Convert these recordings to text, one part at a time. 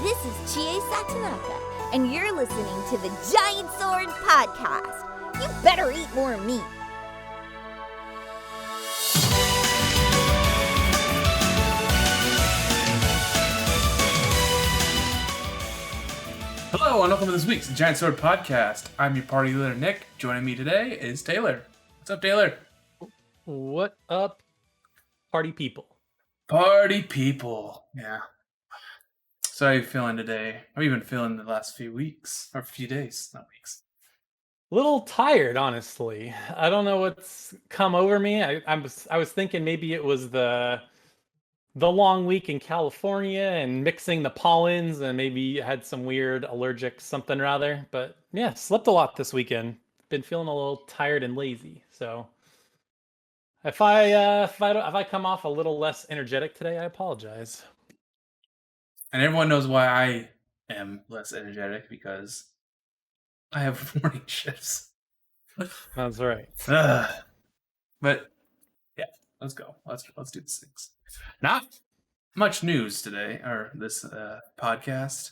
This is Chie Satonaka, and you're listening to the Giant Sword Podcast. You better eat more meat. Hello and welcome to this week's Giant Sword Podcast. I'm your party leader, Nick. Joining me today is Taylor. What's up, Taylor? What up, party people? Party people. Yeah. So how are you feeling today? How have you been feeling the last few weeks? Or few days, not weeks. A little tired, honestly. I don't know what's come over me. I was thinking maybe it was the long week in California and mixing the pollens, and maybe had some weird allergic something or other. But yeah, slept a lot this weekend. Been feeling a little tired and lazy. So if I come off a little less energetic today, I apologize. And everyone knows why I am less energetic, because I have morning shifts. That's right. But yeah, let's go. Let's do these things. Not much news today, or this podcast.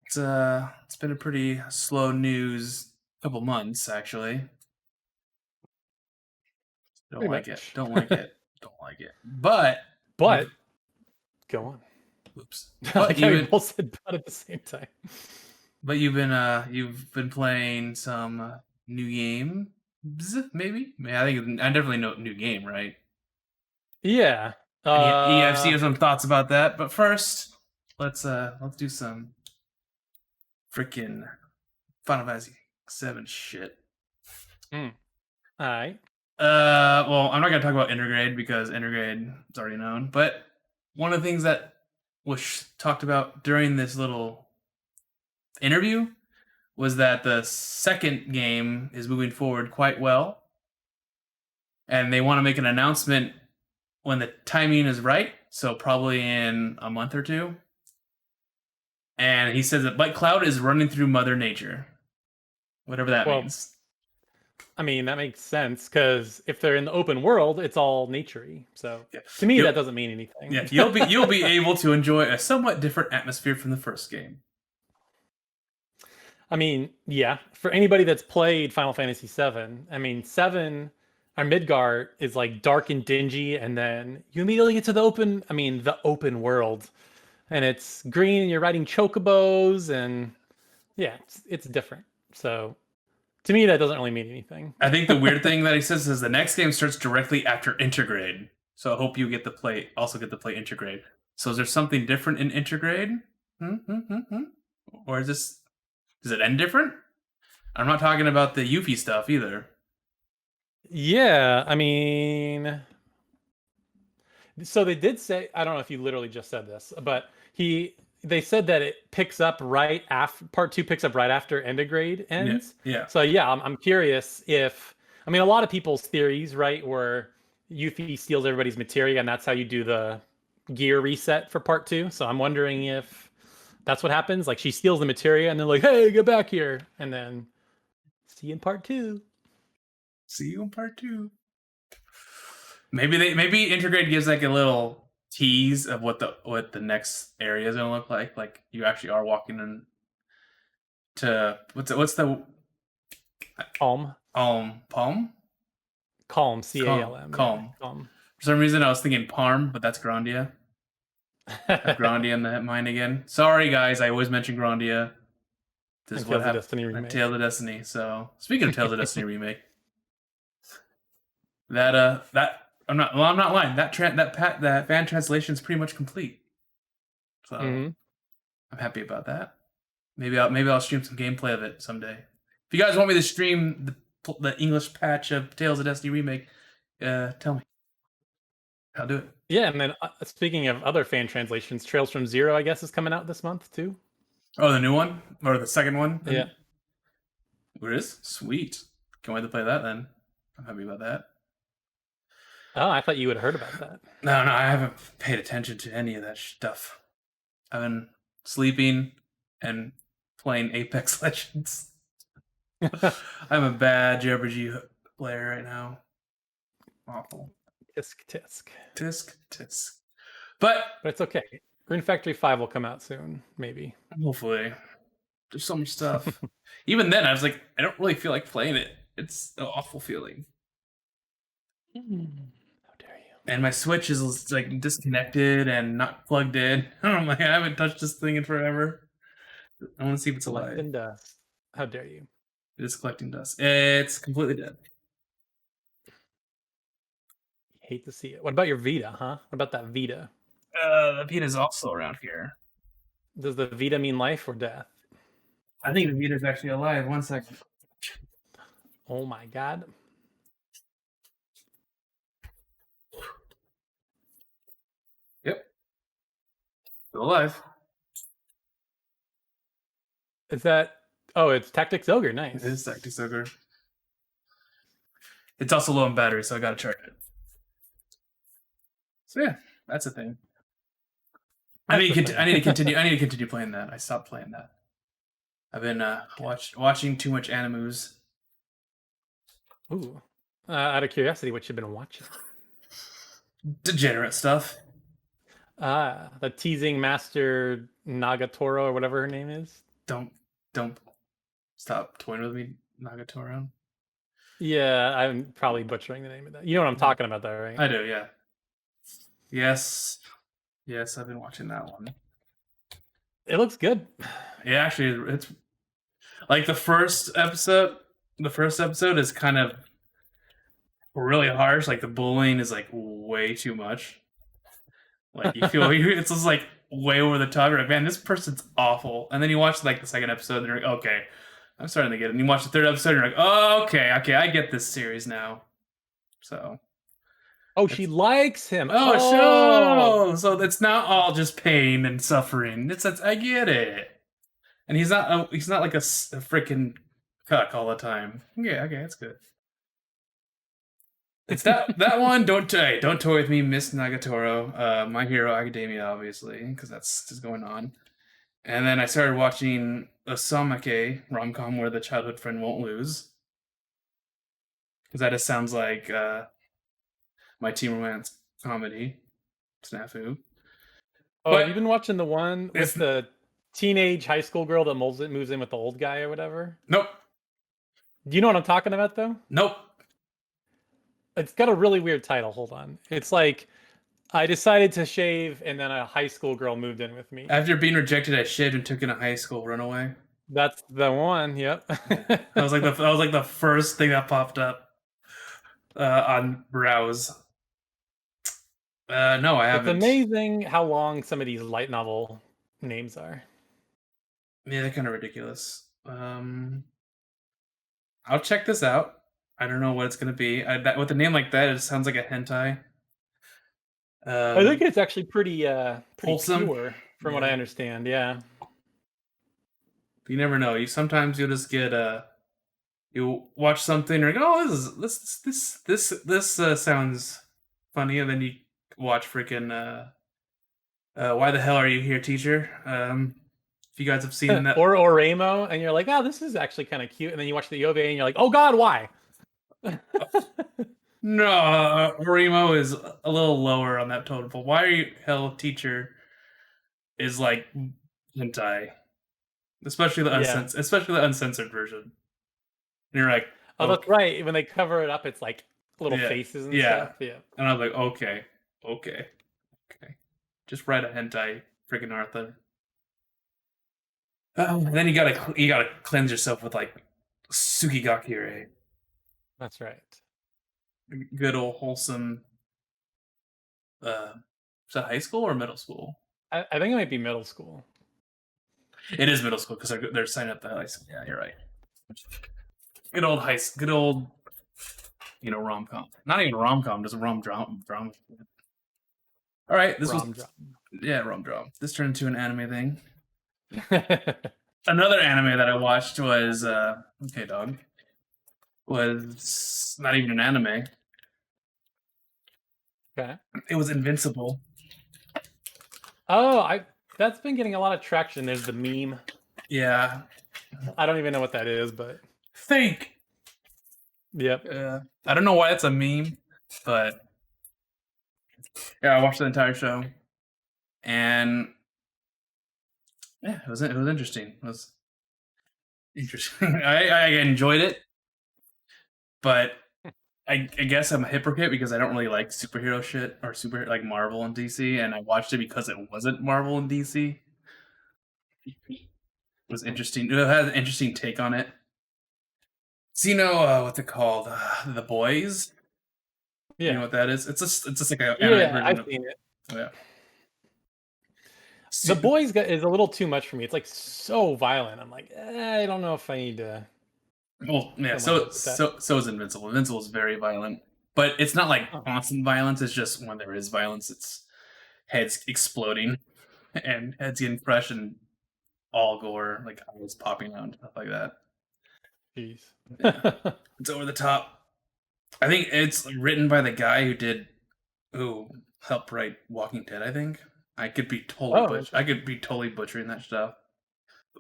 It's been a pretty slow news couple months, actually. Don't Pretty like much. it. Don't like it. Don't like it. But go on. oops. Like how we both said "but" at the same time. But you've been playing some new games, maybe? I think I definitely know new game, right? Yeah. You have seen some thoughts about that. But first, let's do some freaking Final Fantasy 7 shit. All right. Well, I'm not gonna talk about Intergrade because Intergrade is already known. But one of the things that was talked about during this little interview was that the second game is moving forward quite well, and they want to make an announcement when the timing is right, so probably in a month or two. And he says that White Cloud is running through Mother Nature, whatever that means. I mean, that makes sense, because if they're in the open world, it's all nature-y. So to me, that doesn't mean anything. Yeah, you'll be able to enjoy a somewhat different atmosphere from the first game. I mean, yeah, for anybody that's played Final Fantasy VII, I mean, 7, our Midgar is like dark and dingy, and then you immediately get to the open world, and it's green, and you're riding chocobos, and yeah, it's different. So to me, that doesn't really mean anything. I think the weird thing that he says is the next game starts directly after Intergrade, so I hope you get to play Intergrade. So is there something different in Intergrade? Or does it end different? I'm not talking about the Yuffie stuff either. Yeah, I mean, so they did say, I don't know if you literally just said this, but they said that it picks up right after part 2 picks up right after Intergrade ends. Yeah. So yeah, I'm curious if, I mean, a lot of people's theories, right, were Yuffie steals everybody's materia, and that's how you do the gear reset for part 2. So I'm wondering if that's what happens. Like, she steals the materia, and they're like, "Hey, get back here!" And then see you in part 2. See you in part 2. Maybe Intergrade gives like a little tease of what the next area is gonna look like. Like you actually are walking into what's the Calm. Palm? Calm. CALM. Calm. Yeah, calm. For some reason, I was thinking Parm, but that's Grandia. Grandia in the mind again. Sorry, guys. I always mention Grandia. This is what happened. Destiny remake. Tales of Destiny. So speaking of Tales of Destiny remake, that I'm not lying. That fan translation is pretty much complete. So I'm happy about that. Maybe I'll stream some gameplay of it someday. If you guys want me to stream the English patch of Tales of Destiny remake, tell me. I'll do it. Yeah, and then speaking of other fan translations, Trails from Zero, I guess, is coming out this month too. Oh, the new one? Or the second one? Yeah. It is? Sweet. Can't wait to play that then. I'm happy about that. Oh, I thought you would have heard about that. No, I haven't paid attention to any of that stuff. I've been sleeping and playing Apex Legends. I'm a bad JRPG player right now. Awful. Tisk. Tisk. But it's okay. Rune Factory 5 will come out soon, maybe. Hopefully. There's so much stuff. Even then, I was like, I don't really feel like playing it. It's an awful feeling. How dare you? And my Switch is like disconnected and not plugged in. I'm like, I haven't touched this thing in forever. I want to see if it's alive. Collecting dust. How dare you? It is collecting dust. It's completely dead. Hate to see it. What about your Vita, huh? What about that Vita? The Vita is also around here. Does the Vita mean life or death? I think the Vita is actually alive. 1 second. Oh my god. Yep. Still alive. Is that... Oh, it's Tactics Ogre. Nice. It is Tactics Ogre. It's also low on battery, so I gotta charge it. So yeah, that's a thing. I need to continue playing that. I stopped playing that. I've been watching too much animus. Ooh. Out of curiosity, what you've been watching? Degenerate stuff. The teasing master Nagatoro or whatever her name is. Don't stop toying with me, Nagatoro. Yeah, I'm probably butchering the name of that. You know what I'm talking about, though, right? I do, yeah. Yes, I've been watching that one. It looks good. Yeah, actually, it's like the first episode. The first episode is kind of really harsh. Like the bullying is like way too much. Like you feel it's just like way over the top. You're like, man, this person's awful. And then you watch like the second episode, and you're like, okay, I'm starting to get it. And you watch the third episode, and you're like, oh, okay, I get this series now. So. Oh, she likes him. Oh, so it's not all just pain and suffering. It's I get it. And he's not like a freaking cuck all the time. Yeah, okay, that's good. It's that one. Don't toy with me, Miss Nagatoro. My Hero Academia, obviously, because that's just going on. And then I started watching a Samake rom-com where the childhood friend won't lose. Because that just sounds like my teen romance comedy, Snafu. Oh, But have you been watching the one with the teenage high school girl that moves in with the old guy or whatever? Nope. Do you know what I'm talking about, though? Nope. It's got a really weird title. Hold on. It's like, I decided to shave, and then a high school girl moved in with me. After being rejected, I shaved and took in a high school runaway. That's the one. Yep. That was like the first thing that popped up on browse. No, I haven't. It's amazing how long some of these light novel names are. Yeah, they're kind of ridiculous. I'll check this out. I don't know what it's gonna be. With a name like that, it sounds like a hentai. I think it's actually pretty wholesome, pure, from what I understand. Yeah. You never know. Sometimes you'll just get you watch something or go, oh, this sounds funny, and then you watch freaking Why the Hell Are You Here, Teacher? If you guys have seen that, or Oremo, and you're like, oh, this is actually kind of cute, and then you watch the OVA and you're like, oh God, why? No, Oremo is a little lower on that totem pole. Why Are You Hell, Teacher is like hentai, especially the uncensored version. And you're like, oh, that's right. When they cover it up, it's like little faces and stuff. Yeah. And I was like, okay. Just write a hentai, freaking Arthur. And then you gotta cleanse yourself with like Sukigakure. That's right. Good old wholesome. Is that high school or middle school? I think it might be middle school. It is middle school because they're signing up to high school. Yeah, you're right. Good old rom-com. Not even rom-com, just rom-drama. All right, rom-drum. This turned into an anime thing. Another anime that I watched was okay, dog. Was not even an anime. Okay. It was Invincible. Oh, that's been getting a lot of traction. There's the meme. Yeah. I don't even know what that is, but think. Yep. I don't know why it's a meme, but yeah, I watched the entire show, and Yeah, it was interesting. It was interesting. I enjoyed it, but I guess I'm a hypocrite because I don't really like superhero shit or super like Marvel and DC, and I watched it because it wasn't Marvel and DC. It was interesting. It had an interesting take on it. So what's it called? The Boys. You know Yeah. what that is? It's just like an anime Yeah, version I've of seen it. yeah. The Su- Boys is a little too much for me. It's like so violent. I'm like, I don't know if I need to Well, yeah. fill my head with that. So is Invincible. Invincible is very violent, but it's not like Oh, constant violence. It's just when there is violence, it's heads exploding and heads getting crushed and all gore, like eyes popping out and stuff like that. jeez. Yeah, it's over the top. I think it's written by the guy who helped write Walking Dead. I think Oh, I interesting. could be totally butchering that stuff.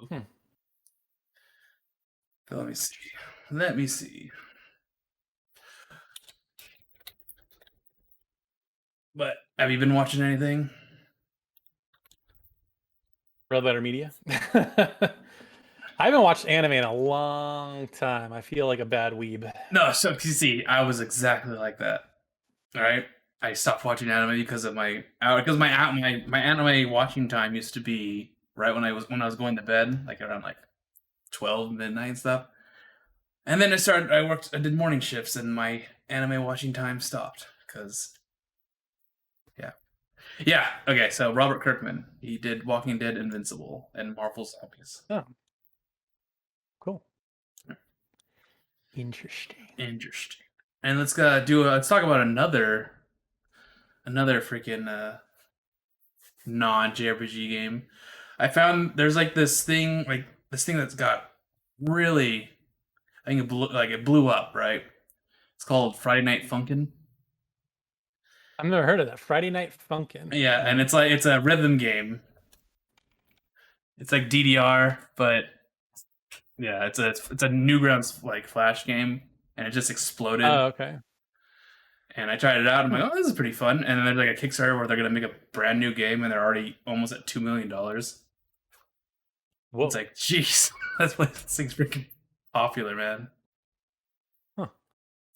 Hmm. Let me see. Let me see. But have you been watching anything? Red Letter Media. I haven't watched anime in a long time. I feel like a bad weeb. No. So you see, I was exactly like that. All right. I stopped watching anime because of my anime watching time used to be right when I was going to bed, like around like 12 midnight and stuff. And then I did morning shifts, and my anime watching time stopped because yeah. Yeah. Okay. So Robert Kirkman, he did Walking Dead, Invincible, and Marvel Zombies. Oh, cool. Interesting. Interesting. And let's talk about another freaking non JRPG game. I found there's this thing that's got really, I think it blew up, right? It's called Friday Night Funkin'. I've never heard of that. Friday Night Funkin'. Yeah, and No. it's a rhythm game. It's like DDR, but yeah, it's a Newgrounds like flash game, and it just exploded. Oh, okay. And I tried it out. I'm Hmm. like, oh, this is pretty fun. And then there's like a Kickstarter where they're gonna make a brand new game, and they're already almost at $2 million. It's Whoa. like, jeez, that's why this thing's freaking popular, man. Huh.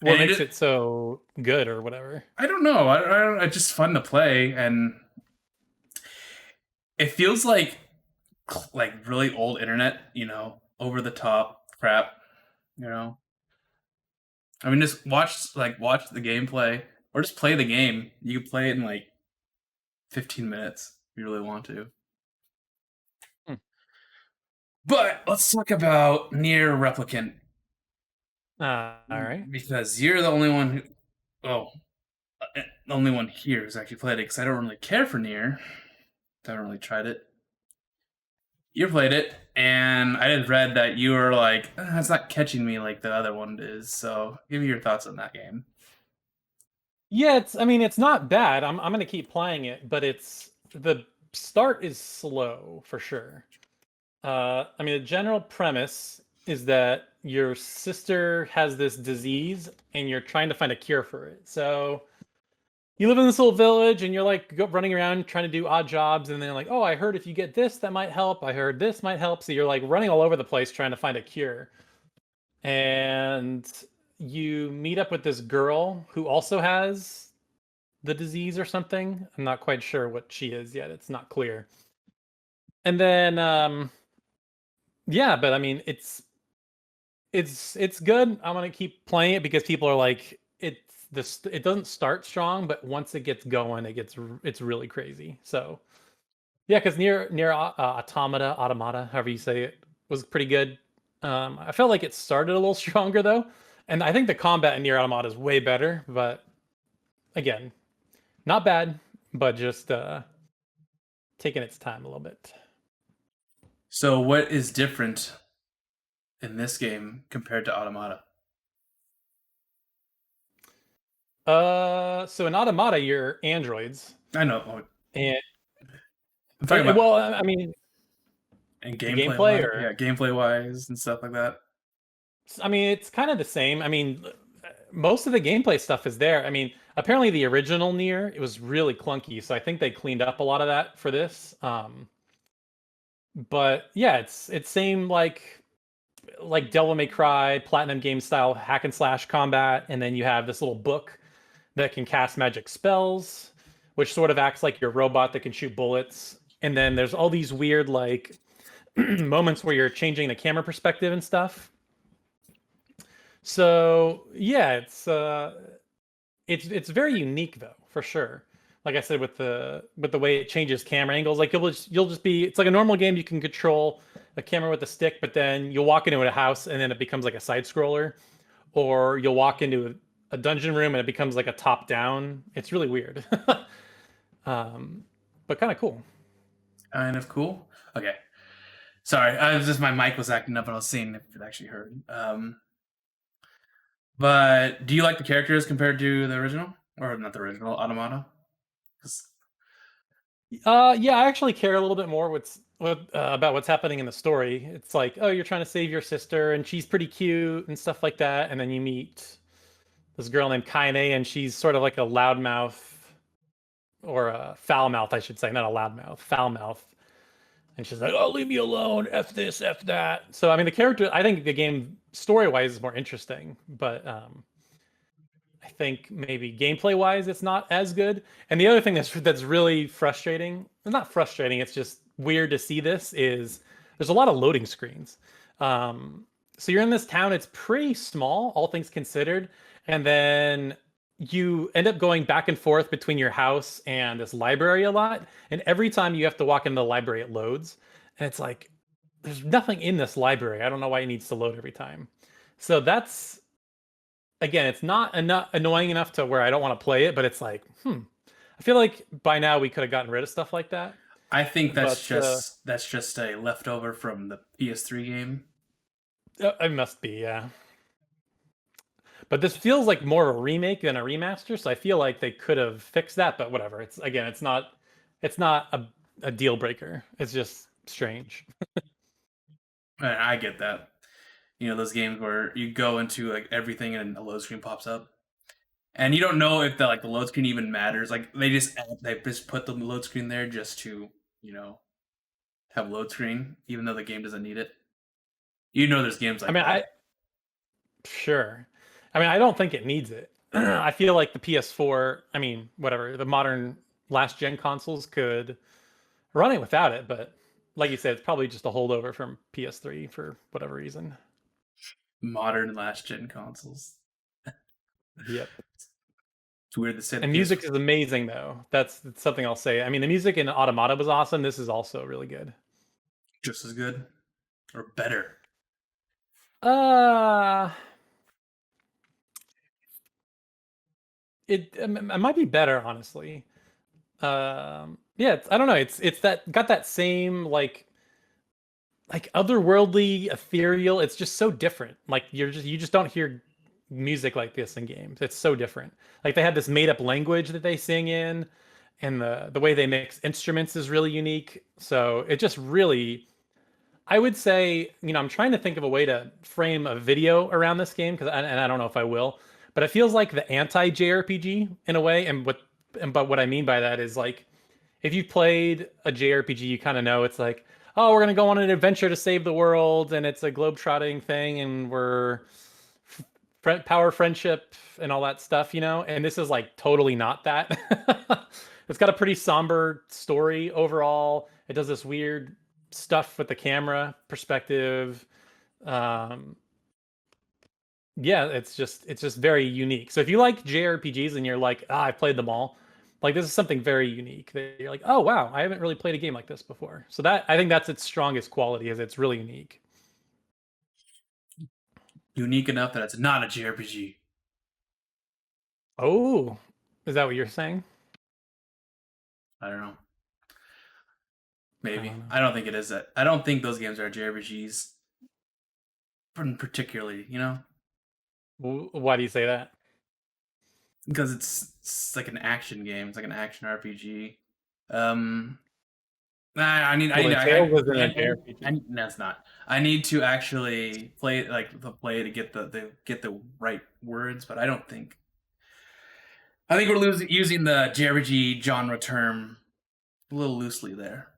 What And makes it so good or whatever? I don't know. It's just fun to play, and it feels like really old internet, over the top crap, you know. I mean, just watch the gameplay or just play the game. You can play it in like 15 minutes if you really want to. Hmm. But let's talk about Nier Replicant All right. because you're the only one the only one here who's actually played it because I don't really care for Nier. I haven't really tried it. You played it, and I just read that you were like, it's not catching me like the other one is. So give me your thoughts on that game. Yeah, I mean, it's not bad. I'm gonna keep playing it, but the start is slow for sure. I mean, the general premise is that your sister has this disease and you're trying to find a cure for it. So you live in this little village and you're like running around trying to do odd jobs, and then like, oh, I heard if you get this, that might help. I heard this might help. So you're like running all over the place trying to find a cure. And you meet up with this girl who also has the disease or something. I'm not quite sure what she is yet. It's not clear. And then yeah, but I mean it's good. I'm gonna keep playing it because people are like it doesn't start strong, but once it gets going, it's really crazy. So yeah, because near automata, however you say it, was pretty good. I felt like it started a little stronger though, and I think the combat in near automata is way better. But again, not bad, but just taking its time a little bit. So what is different in this game compared to Automata? So in automata, you're androids, I know. and I'm talking about well, I mean, and the gameplay gameplay, wise, or yeah, gameplay wise and stuff like that. I mean, it's kind of the same. I mean, most of the gameplay stuff is there. I mean, apparently the original Nier, it was really clunky, so I think they cleaned up a lot of that for this. But yeah, it's same like Devil May Cry, Platinum game style hack and slash combat, and then you have this little book that can cast magic spells, which sort of acts like your robot that can shoot bullets. And then there's all these weird like moments where you're changing the camera perspective and stuff. So yeah, it's very unique though, for sure. Like I said, with the way it changes camera angles, like you'll just be it's like a normal game you can control a camera with a stick, but then you'll walk into a house and then it becomes like a side scroller, or you'll walk into a dungeon room and it becomes like a top down. It's really weird. But kind of cool. Kind of cool. Okay. Sorry, I was just my mic was acting up and I was seeing if it actually heard. But do you like the characters compared to the original? Or not the original, Automata? 'Cause- Yeah, I actually care a little bit more about what's happening in the story. It's like, oh, you're trying to save your sister, and she's pretty cute and stuff like that. And then you meet this girl named Kaine, and she's sort of like a loudmouth or a foul mouth, I should say, not a loudmouth, foul mouth. And she's like, "Oh, leave me alone, f this, f that." So I mean, the character, I think the game story wise is more interesting, but I think maybe gameplay wise, it's not as good. And the other thing that's really frustrating, it's not frustrating, it's just weird to see this is there's a lot of loading screens. So you're in this town, it's pretty small, all things considered, and then you end up going back and forth between your house and this library a lot. And every time you have to walk in the library, it loads. And it's like, there's nothing in this library. I don't know why it needs to load every time. So that's again, it's not annoying enough to where I don't want to play it, but it's like, I feel like by now we could have gotten rid of stuff like that. I think But that's just a leftover from the PS3 game. it must be, yeah. But this feels like more of a remake than a remaster, so I feel like they could have fixed that. But whatever. It's again, it's not a deal breaker. It's just strange. I get that. You know, those games where you go into like everything and a load screen pops up. And you don't know if the load screen even matters. Like they just put the load screen there just to, you know, have load screen, even though the game doesn't need it. You know there's games I like mean, that. sure. I mean, I don't think it needs it. I feel like the PS4, I mean, whatever, the modern last gen consoles could run it without it, but like you said, it's probably just a holdover from PS3 for whatever reason. Modern last gen consoles. Yep. It's weird to say the And PS4 music is amazing though. That's something I'll say. I mean, the music in Automata was awesome. This is also really good. just as good or better. Uh it might be better, honestly. Yeah, I don't know. It's that got that same like otherworldly, ethereal. It's just so different. Like you just don't hear music like this in games. It's so different. Like they had this made up language that they sing in, and the way they mix instruments is really unique. So it just really, I would say, I'm trying to think of a way to frame a video around this game and I don't know if I will, but it feels like the anti JRPG in a way. But what I mean by that is like if you've played a JRPG, you kind of know it's like, oh, we're gonna go on an adventure to save the world, and it's a globe-trotting thing, and we're power, friendship, and all that stuff, And this is like totally not that. It's got a pretty somber story overall. It does this weird stuff with the camera perspective. Um, yeah, it's just very unique. So if you like JRPGs and you're like, I've played them all, like this is something very unique that you're like, oh wow, I haven't really played a game like this before. So that I think that's its strongest quality is it's really unique. Unique enough that it's not a JRPG. Oh, is that what you're saying? I don't know. I Maybe. don't know. I don't think it is that. I don't think those games are JRPGs. Particularly, Why do you say that? because it's like an action game. It's like an action RPG. Um, Well, then Tales isn't a JRPG. no, it's not. I need to actually play play to get get the right words, but I don't think. I think we're using the JRPG genre term a little loosely there.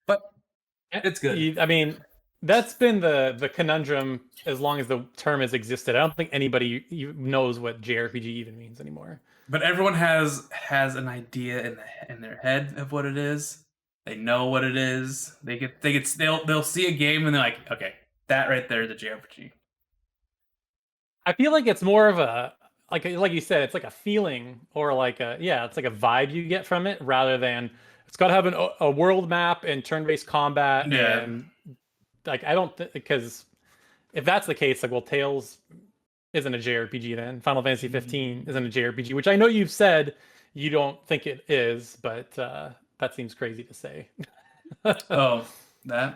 But It's good. I mean, that's been the conundrum as long as the term has existed. I don't think anybody knows what JRPG even means anymore. But everyone has an idea in their head of what it is. They know what it is. They'll see a game and they're like, okay, that right there is a JRPG. I feel like it's more of a like you said, it's like a feeling or like it's like a vibe you get from it rather than it's got to have a world map and turn-based combat Yeah. and like I don't because if that's the case, like well, Tales isn't a JRPG then. Final Fantasy 15 isn't a JRPG, which I know you've said you don't think it is, but that seems crazy to say. Oh, did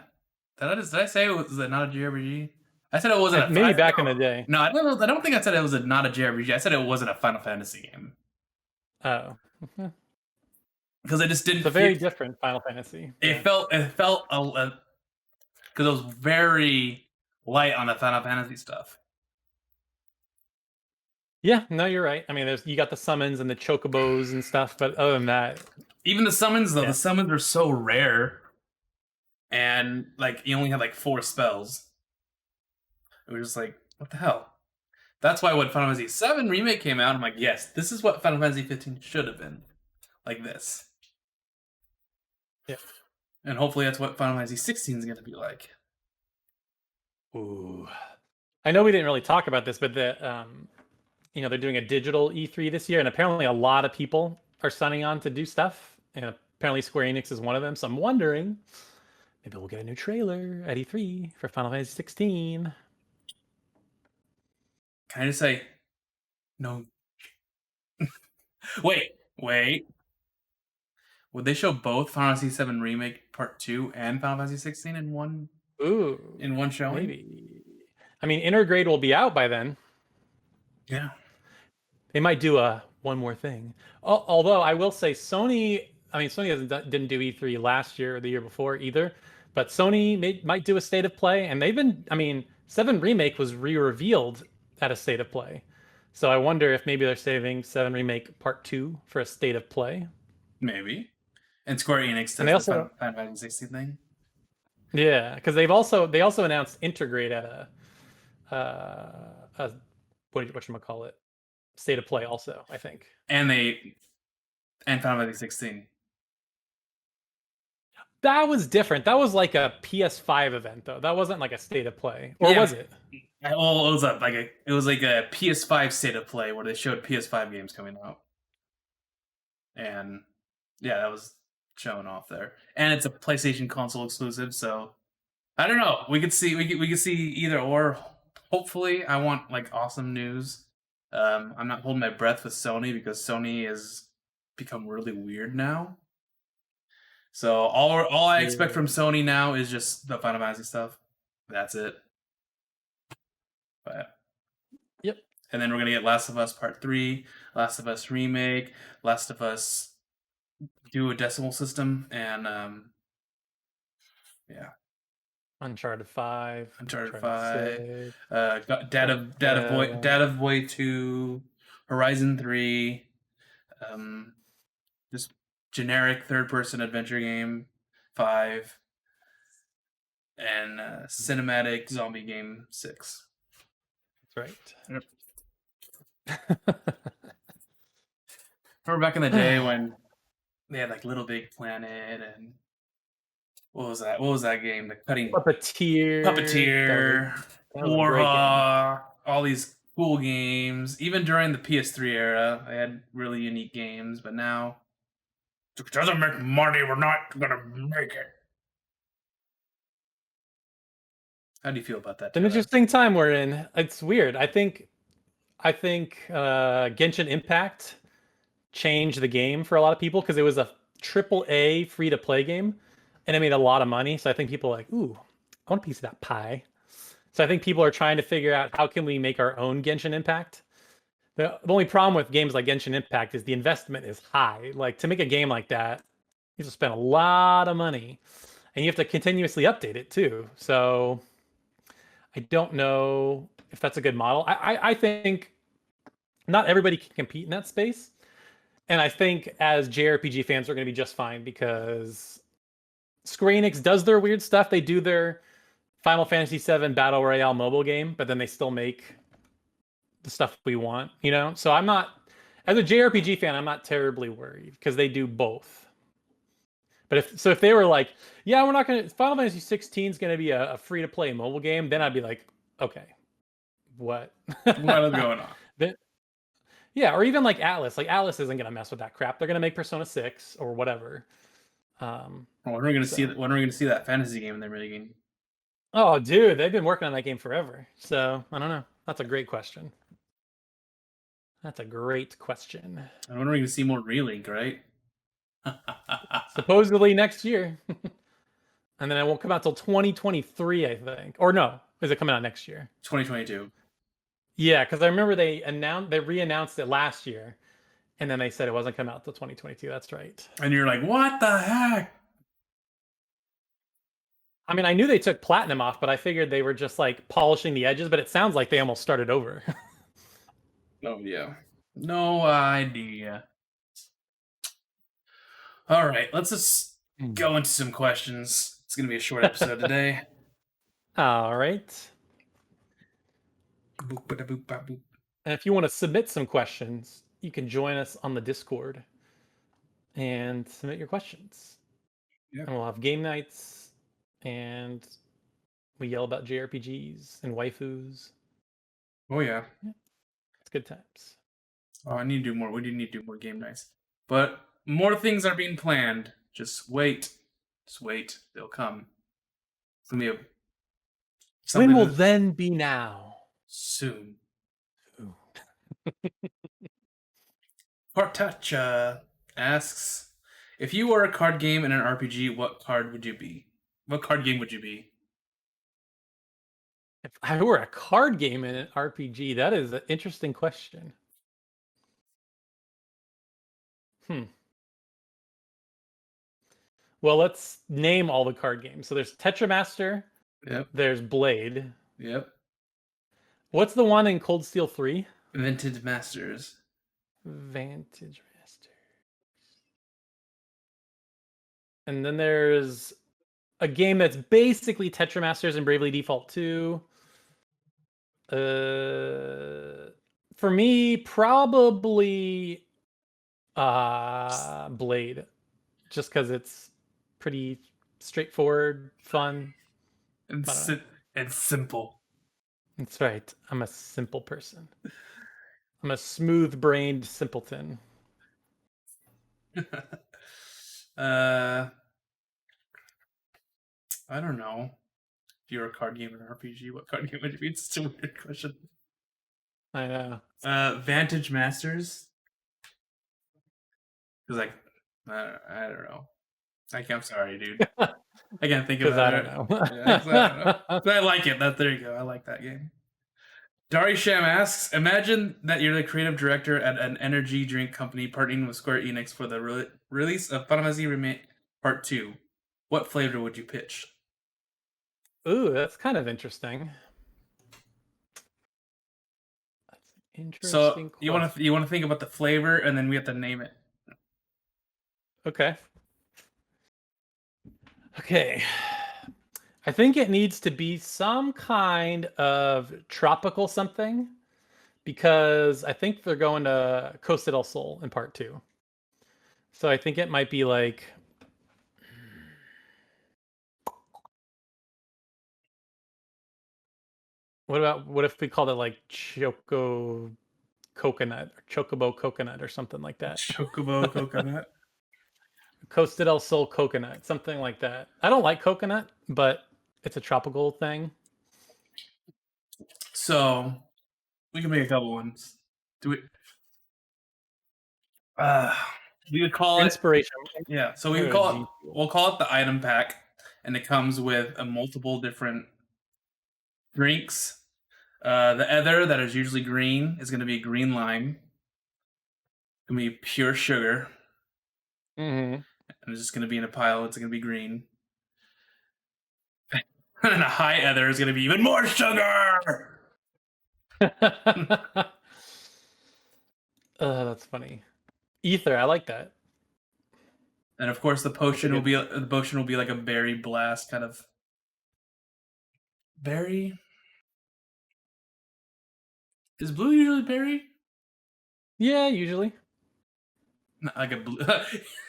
I say it was not a JRPG? I said it wasn't a. Maybe back in the day. No, I don't think I said it was not a JRPG. I said it wasn't a Final Fantasy game Oh, because I just didn't. it's a very different Final Fantasy. It felt because it was very light on the Final Fantasy stuff. Yeah, no, you're right. I mean, you got the summons and the chocobos and stuff, but other than that, even the summons though, Yeah. the summons are so rare, and like you only had like 4 spells. It was just like, what the hell? That's why when Final Fantasy VII Remake came out, I'm like, yes, this is what Final Fantasy 15 should have been, like this. Yeah. And hopefully that's what Final Fantasy 16 is going to be like. ooh, I know we didn't really talk about this, but they're doing a digital E3 this year, and apparently a lot of people are signing on to do stuff, and apparently Square Enix is one of them. So I'm wondering, maybe we'll get a new trailer at E3 for Final Fantasy 16. Can I just say, no? Wait. Would they show both Final Fantasy VII Remake Part 2 and Final Fantasy 16 in one showing? Maybe. I mean, Intergrade will be out by then. Yeah. They might do one more thing. Although I will say Sony didn't do E3 last year or the year before either, but Sony might do a state of play, and 7 Remake was re-revealed at a state of play. So I wonder if maybe they're saving 7 Remake Part 2 for a state of play. Maybe. And Square Enix does the Final Fantasy 16 thing. Yeah, because they also announced Intergrade at a whatchamacallit, state of play also, I think. And Final Fantasy 16. That was different. That was like a PS5 event, though. That wasn't like a state of play, or was it? Well, it was like a PS5 state of play where they showed PS5 games coming out, and yeah, that was showing off there. And it's a PlayStation console exclusive, so I don't know. We could see either or. Hopefully, I want like awesome news. I'm not holding my breath with Sony because Sony has become really weird now. So all I expect from Sony now is just the Final Fantasy stuff. That's it. But yep. And then we're gonna get Last of Us Part 3, Last of Us Remake, Last of Us do a decimal system, and yeah. Uncharted 5. Uncharted 5. Dad of Boy 2, Horizon 3, just generic third-person adventure game 5, and cinematic zombie game 6. That's right. Yep. Remember back in the day when they had like Little Big Planet and what was that game? The cutting Puppeteer, Warhawk, all these cool games. Even during the PS3 era, they had really unique games. But now, if it doesn't make money, we're not gonna make it. How do you feel about that? It's an interesting time we're in. It's weird. I think Genshin Impact changed the game for a lot of people because it was a AAA free-to-play game, and it made a lot of money. So I think people are like, ooh, I want a piece of that pie. So I think people are trying to figure out how can we make our own Genshin Impact. The only problem with games like Genshin Impact is the investment is high. Like to make a game like that, you have to spend a lot of money, and you have to continuously update it too. So I don't know if that's a good model. I think not everybody can compete in that space. And I think as JRPG fans, we're going to be just fine because Square Enix does their weird stuff. They do their Final Fantasy VII Battle Royale mobile game, but then they still make the stuff we want, you know? So I'm not, as a JRPG fan, I'm not terribly worried because they do both. But if they were like, yeah, we're not gonna Final Fantasy 16 is gonna be a free to play mobile game, then I'd be like, okay, what? What is going on? Then, yeah, or even like Atlas. Like Atlas isn't gonna mess with that crap. They're gonna make Persona 6 or whatever. When are we gonna see that? When are we gonna see that fantasy game they're making? Oh, dude, they've been working on that game forever. So I don't know. That's a great question. That's a great question. And when are we gonna see more Relink, right? Supposedly next year. And then it won't come out till 2023, I think. Or no, is it coming out next year? 2022. Yeah, because I remember they re-announced it last year, and then they said it wasn't coming out till 2022. That's right. And you're like, what the heck? I mean, I knew they took Platinum off, but I figured they were just like polishing the edges, but it sounds like they almost started over. Oh yeah. No idea. All right, let's just go into some questions. It's gonna be a short episode today. All right. Boop, bada, boop, ba, boop. And if you want to submit some questions, you can join us on the Discord and submit your questions. Yep. And we'll have game nights, and we yell about JRPGs and waifus. Oh yeah. It's good times. Oh, I need to do more. We do need to do more game nights. But more things are being planned. Just wait. Just wait. They'll come. It's gonna be a When will then be now? soon. Ooh. Partouch asks, if you were a card game in an RPG, what card would you be? What card game would you be? If I were a card game in an RPG, that is an interesting question. Well, let's name all the card games. So there's Tetramaster. Yep. There's Blade. Yep. What's the one in Cold Steel 3? Vintage Masters. Vantage Master. And then there's a game that's basically Tetramasters and Bravely Default 2. For me, probably Blade. Just because it's pretty straightforward, fun. And simple. That's right. I'm a simple person. I'm a smooth-brained simpleton. I don't know. If you're a card game or RPG, what card game would you be? It's such a weird question. I know. Vantage Masters. Because I don't know. I'm sorry, dude. I can't think of it. Because I don't know. Yeah, I don't know. But I like it. There you go. I like that game. Dari Sham asks, imagine that you're the creative director at an energy drink company partnering with Square Enix for the release of Final Fantasy Remake Part 2. What flavor would you pitch? Ooh, that's kind of interesting. That's an interesting So question. you want to think about the flavor, and then we have to name it. Okay. I think it needs to be some kind of tropical something, because I think they're going to Costa del Sol in Part 2. So I think it might be like... What if we called it like Choco Coconut or Chocobo Coconut or something like that? Chocobo Coconut. Costa del Sol Coconut, something like that. I don't like coconut, but it's a tropical thing. So we can make a couple ones. Do it. We would call Inspiration. Yeah, so we'll call it the item pack, and it comes with multiple different drinks. The ether that is usually green is going to be green lime. It's going to be pure sugar. Mm-hmm. And it's just going to be in a pile. It's going to be green. And a high ether is going to be even more sugar. That's funny. Ether, I like that. And of course, the potion will be like a berry blast kind of berry. Is blue usually berry? Yeah, usually. Not like a blue.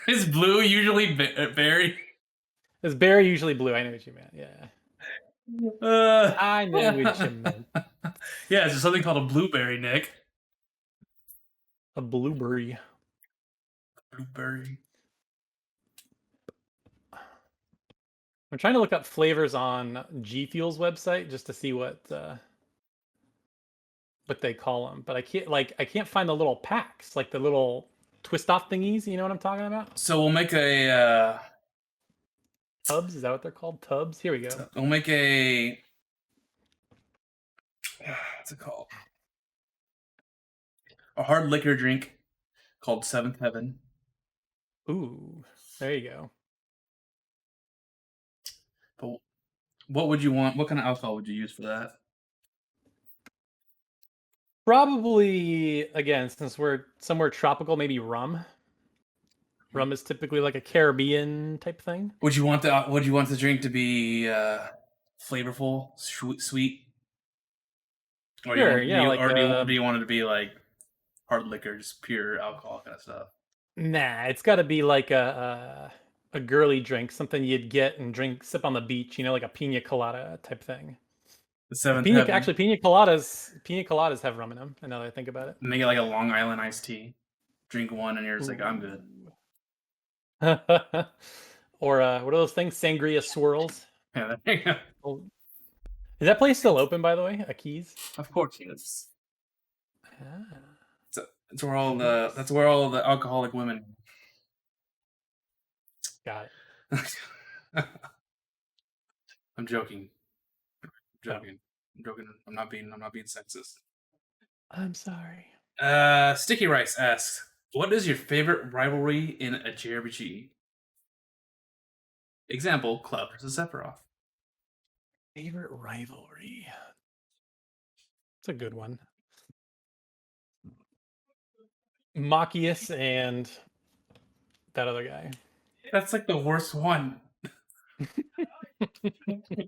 Is blue usually berry? Is berry usually blue? I know what you meant. Yeah. I know what you meant. Yeah, it's something called a blueberry, Nick. A blueberry. Blueberry. I'm trying to look up flavors on G Fuel's website just to see what they call them, but I can't find the little packs, like the little twist off thingies. You know what I'm talking about? So we'll make a Tubs, is that what they're called? Tubs. Here we go. we'll make a what's it called? A hard liquor drink called Seventh Heaven. Ooh, there you go. But what would you want? What kind of alcohol would you use for that? Probably, again, since we're somewhere tropical, maybe rum. Rum is typically like a Caribbean type thing. Would you want the drink to be flavorful, sweet? Or Sure, do yeah, do you want it to be like hard liquor, just pure alcohol kind of stuff? Nah, it's got to be like a girly drink, something you'd get and drink, sip on the beach. You know, like a pina colada type thing. The Seventh Pina, Heaven. actually, pina coladas have rum in them. Now that I think about it. Make it like a Long Island iced tea. Drink one, and you're just like, I'm good. Or what are those things? Sangria swirls. Yeah, there you go. Oh, is that place still open, by the way? Keys? Of course, yes. Ah. That's where all the alcoholic women. Got it. I'm joking. I'm joking. I'm not being sexist. I'm sorry. Sticky Rice asks, what is your favorite rivalry in a JRPG? Example, Cloud versus Sephiroth. Favorite rivalry. It's a good one. Machias and that other guy. That's like the worst one.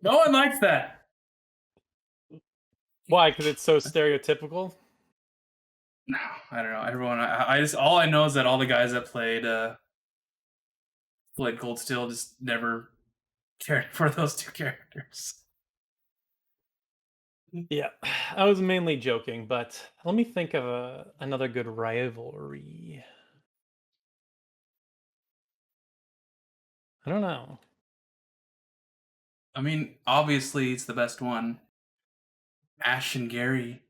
No one likes that. Why? Because it's so stereotypical? No, I don't know. Everyone, I just all I know is that all the guys that played Cold Steel just never cared for those two characters. Yeah, I was mainly joking, but let me think of another good rivalry. I don't know. I mean, obviously, it's the best one. Ash and Gary.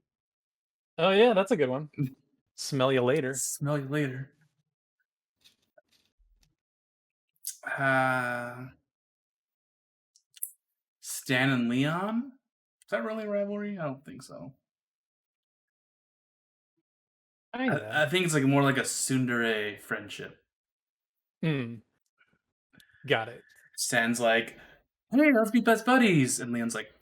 Oh yeah, that's a good one. Smell you later. Smell you later. Stan and Leon? Is that really a rivalry? I don't think so. I think it's like more like a tsundere friendship. Got it. Stan's like, hey, let's be best buddies. And Leon's like,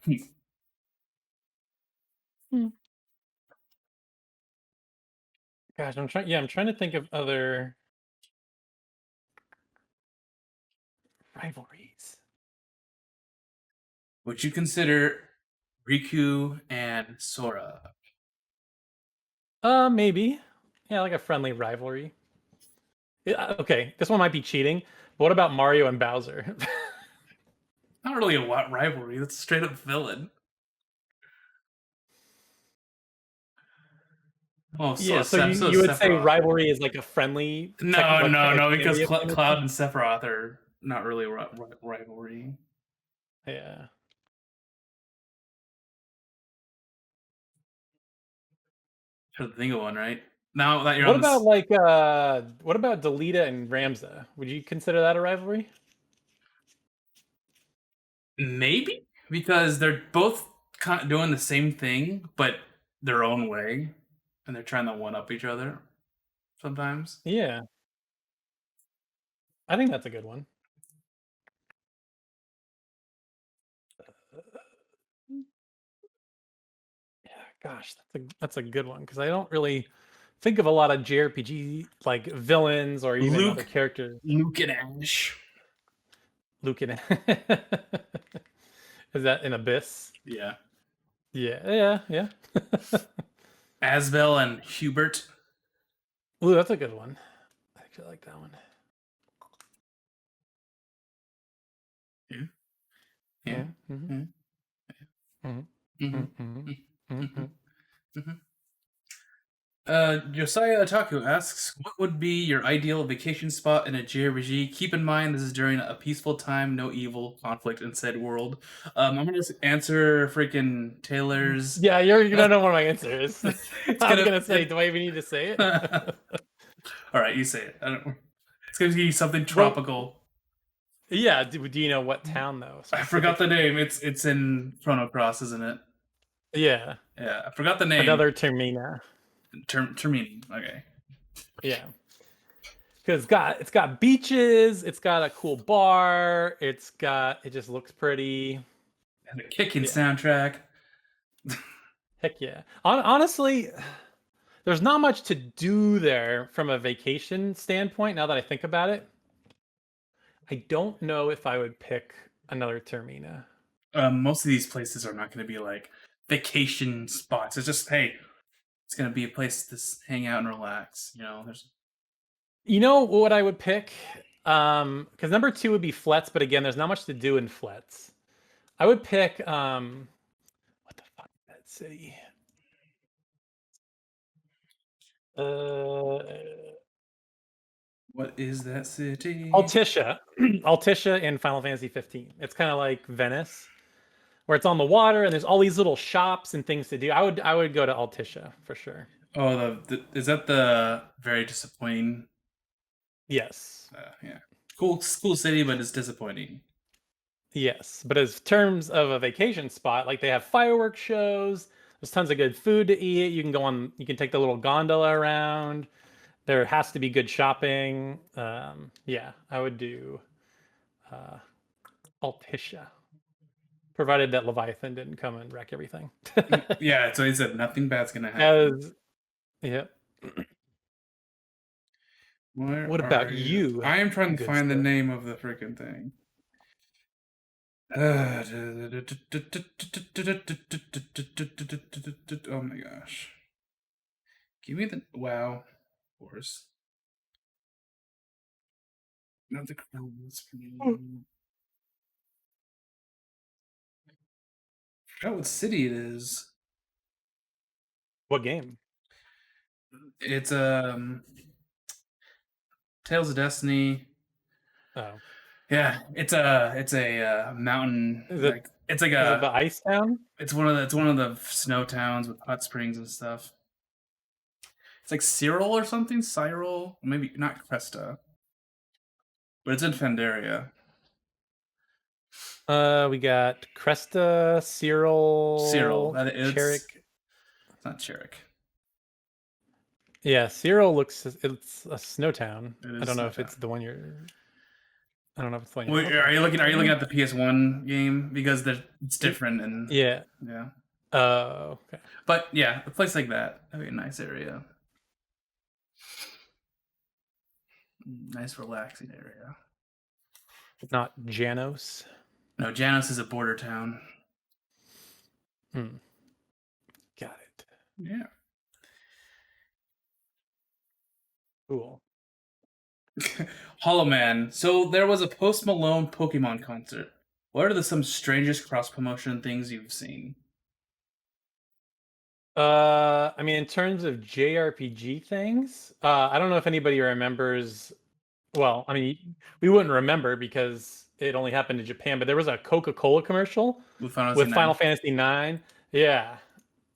Gosh, I'm trying to think of other rivalries. Would you consider Riku and Sora? Maybe. Yeah, like a friendly rivalry. Yeah, okay, this one might be cheating. But what about Mario and Bowser? Not really a rivalry. That's a straight up villain. Oh, yeah, so you would say rivalry is like a friendly. No, because Cloud and Sephiroth are not really rivalry. Yeah. Trying to think of one, right? Now that you're what about what about Delita and Ramza? Would you consider that a rivalry? Maybe, because they're both kind of doing the same thing, but their own way, and they're trying to one up each other sometimes. Yeah, I think that's a good one. Yeah, gosh, that's a good one because I don't really think of a lot of JRPG like villains or even Luke. other characters. Luke and Ash. Luke and is that an Abyss? Yeah. Yeah. Asbel and Hubert. Ooh, that's a good one. I actually like that one. Yeah. Mhm. Mhm. Mhm. Mhm. Mhm. Mhm. Josiah Otaku asks, what would be your ideal vacation spot in a JRPG? Keep in mind this is during a peaceful time, no evil, conflict in said world. I'm gonna answer freaking Taylor's. Yeah, you're gonna know what my answer is. It's I'm gonna say, do I even need to say it? All right, you say it. I don't. It's gonna be something Well, tropical. yeah. Do you know what town though? I forgot the Specifically? name. It's in Chrono Cross, isn't it? Yeah, Yeah, I forgot the name. another Termina. Termini. Okay. Yeah, because it's got beaches. It's got a cool bar. It just looks pretty. And a kicking Yeah. soundtrack. Heck yeah. Honestly, there's not much to do there from a vacation standpoint. Now that I think about it, I don't know if I would pick another Termina. Most of these places are not going to be like vacation spots. It's just, hey, it's going to be a place to hang out and relax. You know, there's. You know what I would pick? Because number 2 would be Flets, but again, there's not much to do in Flets. I would pick what the fuck is that city? What is that city? Altissia. Altissia in Final Fantasy 15. It's kind of like Venice, where it's on the water and there's all these little shops and things to do. I would go to Altissia for sure. Oh, is that the very disappointing? Yes. Yeah, cool city, but it's disappointing. Yes, but as terms of a vacation spot, like they have fireworks shows. There's tons of good food to eat. You can take the little gondola around. There has to be good shopping. Yeah, I would do Altissia, provided that Leviathan didn't come and wreck everything. Yeah, so he said nothing bad's gonna happen. Yep. Where What about you? I am trying to good find the sir? name of the freaking thing. Oh my gosh. Give me the wow. Of course. Not the crowns. I forgot what city it is. What game? It's Tales of Destiny. Oh, Yeah, it's a mountain. is Like it's like it the a Ice Town? it's one of the snow towns with hot springs and stuff. It's like Cyril or something. Cyril, maybe not Cresta, but it's in Pandaria. We got Cresta, Cyril. Cyril, It's Cherik. not Cherik. Yeah, Cyril it's a snow town. It is I don't know Snow if it's Town. the one you're. I don't know if it's the one Wait, you're. are you looking? Are you looking for. at the PS1 game because it's different and Yeah. yeah. Oh, okay. But yeah, a place like that, that'd be a nice area. Nice, relaxing area. Not Janos. No, Janos is a border town. Hmm. Got it. Yeah. Cool. Hollow Man. So there was a Post Malone Pokemon concert. What are some strangest cross promotion things you've seen? I mean, in terms of JRPG things, I don't know if anybody remembers. Well, I mean, we wouldn't remember because it only happened in Japan. But there was a Coca-Cola commercial With Final with Fantasy Final 9? Fantasy 9. Yeah,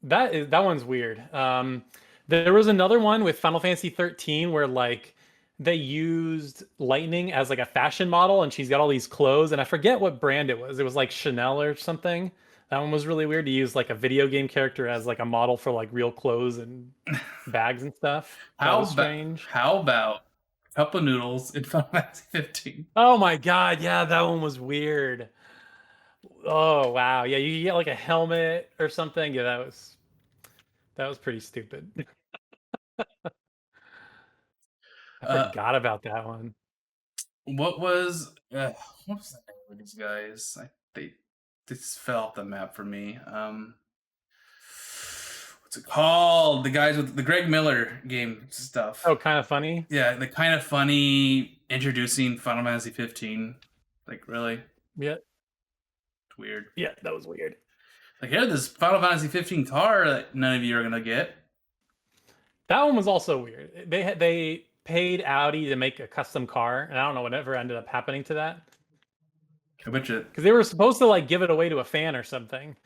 that one's weird. There was another one with Final Fantasy 13 where like they used Lightning as like a fashion model, and she's got all these clothes, and I forget what brand it was. It was like Chanel or something. That one was really weird to use like a video game character as like a model for like real clothes and bags and stuff. That was strange. How about Cup of Noodles in Final Fantasy 15? Oh my god, yeah, that one was weird. Oh wow, yeah, you get like a helmet or something. Yeah, that was pretty stupid. I Uh, forgot about that one. what was the name of these guys? They just fell off the map for me. What's it called? The guys with the Greg Miller game stuff. Oh, kind of funny. Yeah, the kind of funny introducing Final Fantasy 15. Like really, Yeah, it's weird. yeah, that was weird. Like here, this Final Fantasy 15 car that none of you are gonna get. That one was also weird. They paid Audi to make a custom car, and I don't know whatever ended up happening to that. I bet you. Because they were supposed to like give it away to a fan or something,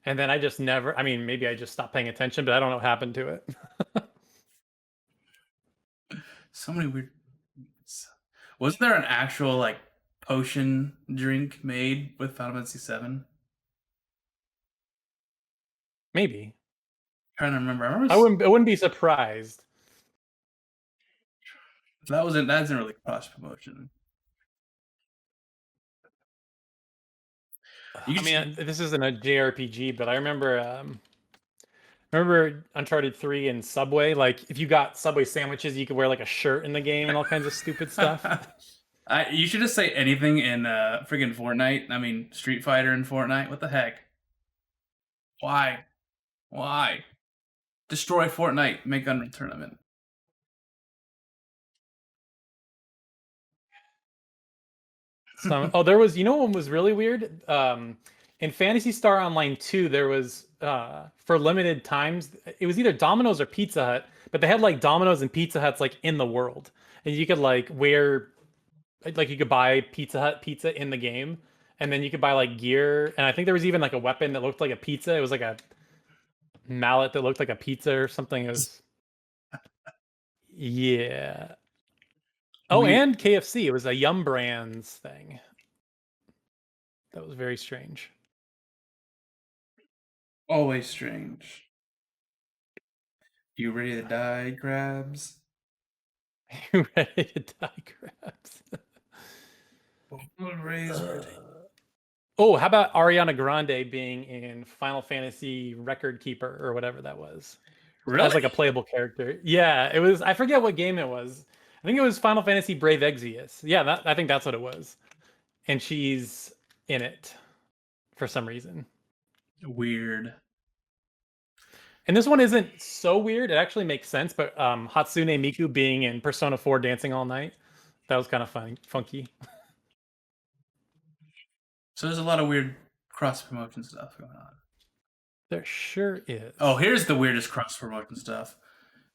and then I just never. I mean, maybe I just stopped paying attention, but I don't know what happened to it. So many weird. Wasn't there an actual like potion drink made with Final Fantasy 7? Maybe Trying to remember. I remember I wouldn't be surprised. that isn't really cross promotion. I mean, this isn't a JRPG, but I remember Uncharted 3 and Subway. Like, if you got Subway sandwiches, you could wear like a shirt in the game and all kinds of stupid stuff. You should just say anything in friggin' Fortnite. I mean, Street Fighter and Fortnite. What the heck? Why? Why? Destroy Fortnite. Make Unreal Tournament. There was, you know what was really weird? In Phantasy Star Online 2, there was for limited times, it was either Domino's or Pizza Hut, but they had like Domino's and Pizza Huts like in the world. And you could like you could buy Pizza Hut pizza in the game, and then you could buy like gear, and I think there was even like a weapon that looked like a pizza. It was like a mallet that looked like a pizza or something. It was yeah. Oh, and KFC. It was a Yum Brands thing. That was very strange. Always strange. You ready to die, crabs? You ready to die, crabs? Oh, how about Ariana Grande being in Final Fantasy Record Keeper or whatever that was? Really? As like a playable character. Yeah, it was. I forget what game it was. I think it was Final Fantasy Brave Exvius. Yeah, I think that's what it was. And she's in it for some reason. Weird. And this one isn't so weird. It actually makes sense. But Hatsune Miku being in Persona 4 Dancing All Night, that was kind of funky. So there's a lot of weird cross promotion stuff going on. There sure is. Oh, here's the weirdest cross promotion stuff: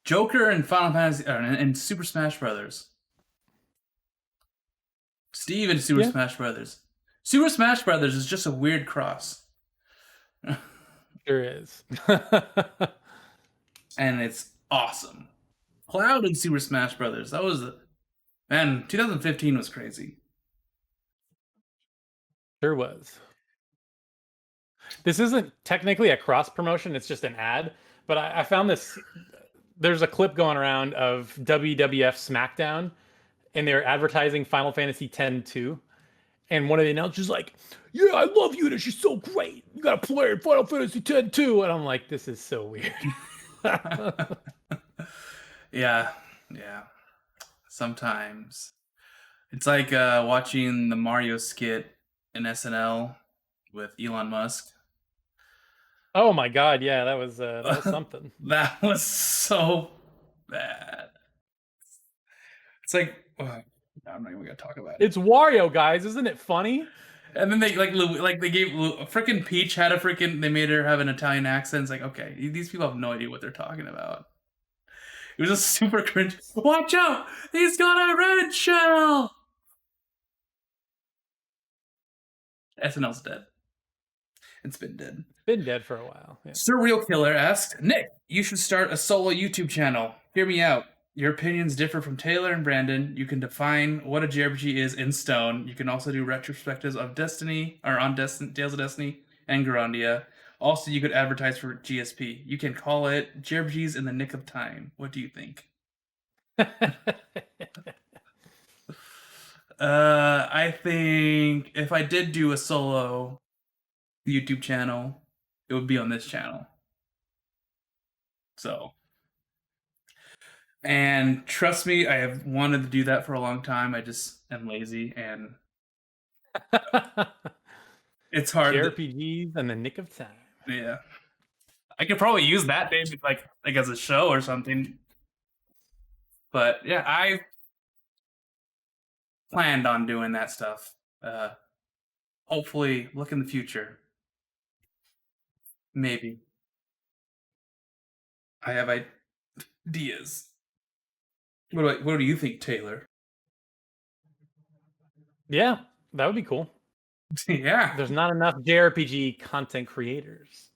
Joker and Final Fantasy and Super Smash Brothers. Steve and Super Smash Brothers. Super Smash Brothers is just a weird cross. There is. And it's awesome. Cloud and Super Smash Brothers. That was man, 2015 was crazy. There was. This isn't technically a cross promotion, it's just an ad. But I found this. There's a clip going around of WWF SmackDown, and they're advertising Final Fantasy X-2. And one of the announcers is like, "Yeah, I love Yuna. She's so great. You gotta play her Final Fantasy X-2." And I'm like, this is so weird. Yeah. Sometimes. It's like watching the Mario skit in SNL with Elon Musk. Oh my god, yeah, that was something. That was so bad. It's like, I'm not even gonna talk about it. It's Wario, guys. Isn't it funny? And then they they gave freaking Peach had a freaking, they made her have an Italian accent. It's like, okay, these people have no idea what they're talking about. It was a super cringe. Watch out! He's got a red shell! SNL's dead. It's been dead. Been dead for a while. Yeah. Sir Real Killer asked, Nick, you should start a solo YouTube channel. Hear me out. Your opinions differ from Taylor and Brandon. You can define what a JRPG is in stone. You can also do retrospectives of Destiny, or on Tales of Destiny and Garandia. Also, you could advertise for GSP. You can call it JRPGs in the Nick of Time. What do you think? I think if I did do a solo YouTube channel, it would be on this channel. So, And trust me, I have wanted to do that for a long time. I just am lazy, and it's hard. JRPGs in the nick of time. Yeah, I could probably use that maybe like as a show or something. But yeah, I planned on doing that stuff. Hopefully, look in the future. Maybe I have ideas. What do you think, Taylor? Yeah, that would be cool. Yeah. There's not enough JRPG content creators.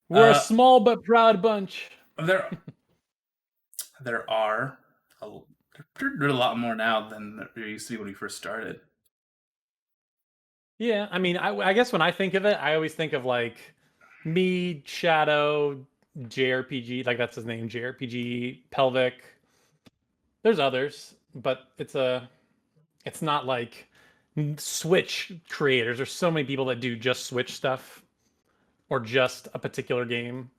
We're a small but proud bunch. There are there are a lot more now than there used to be when we first started. Yeah, I mean, I guess when I think of it, I always think of like Mead, Shadow, JRPG, like that's his name, JRPG, Pelvic. There's others, but it's not like Switch creators. There's so many people that do just Switch stuff or just a particular game.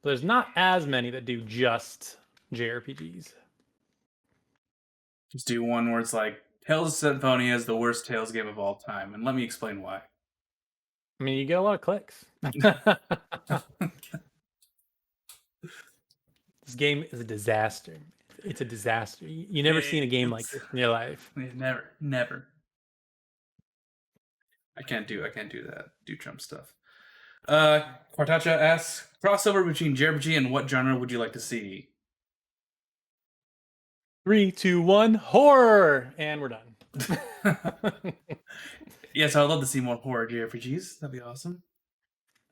But there's not as many that do just JRPGs. Just do one where it's like Tales of Symphonia is the worst Tales game of all time, and let me explain why. I mean, you get a lot of clicks. This game is a disaster. It's a disaster. You never seen a game like this in your life. Never. I can't do that. Do Trump stuff. Quartacha asks, crossover between JRPG and what genre would you like to see? 3, 2, 1, horror, and we're done. Yes, I would love to see more horror JRPGs. That'd be awesome.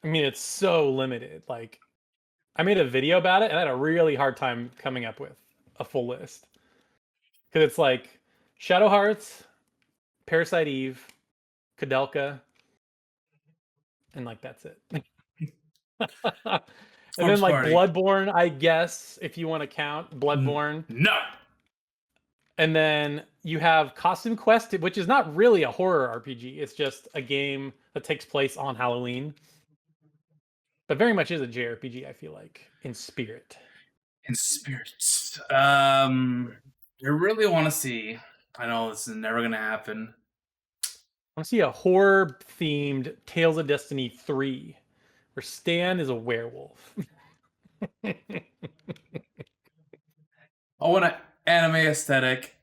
I mean, it's so limited. Like, I made a video about it, and I had a really hard time coming up with a full list because it's like Shadow Hearts, Parasite Eve, Kudelka, and like that's it. And then like Party. Bloodborne, I guess, if you want to count Bloodborne. No. And then you have Costume Quest, which is not really a horror RPG. It's just a game that takes place on Halloween. But very much is a JRPG, I feel like, in spirit. In spirit. I really want to see. I know this is never going to happen. I want to see a horror-themed Tales of Destiny 3, where Stan is a werewolf. I want an anime aesthetic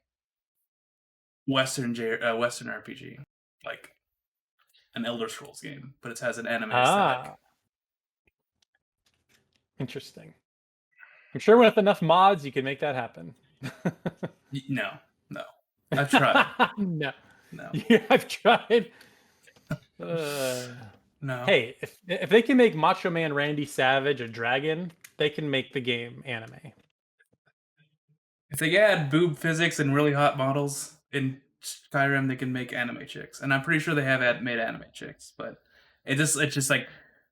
Western RPG, like an Elder Scrolls game, but it has an anime aesthetic. Interesting. I'm sure with enough mods, you can make that happen. No. I've tried. No. Yeah, I've tried. No. Hey, if they can make Macho Man Randy Savage a dragon, they can make the game anime. If they add boob physics and really hot models in Skyrim, they can make anime chicks, and I'm pretty sure they have made anime chicks. But it's just like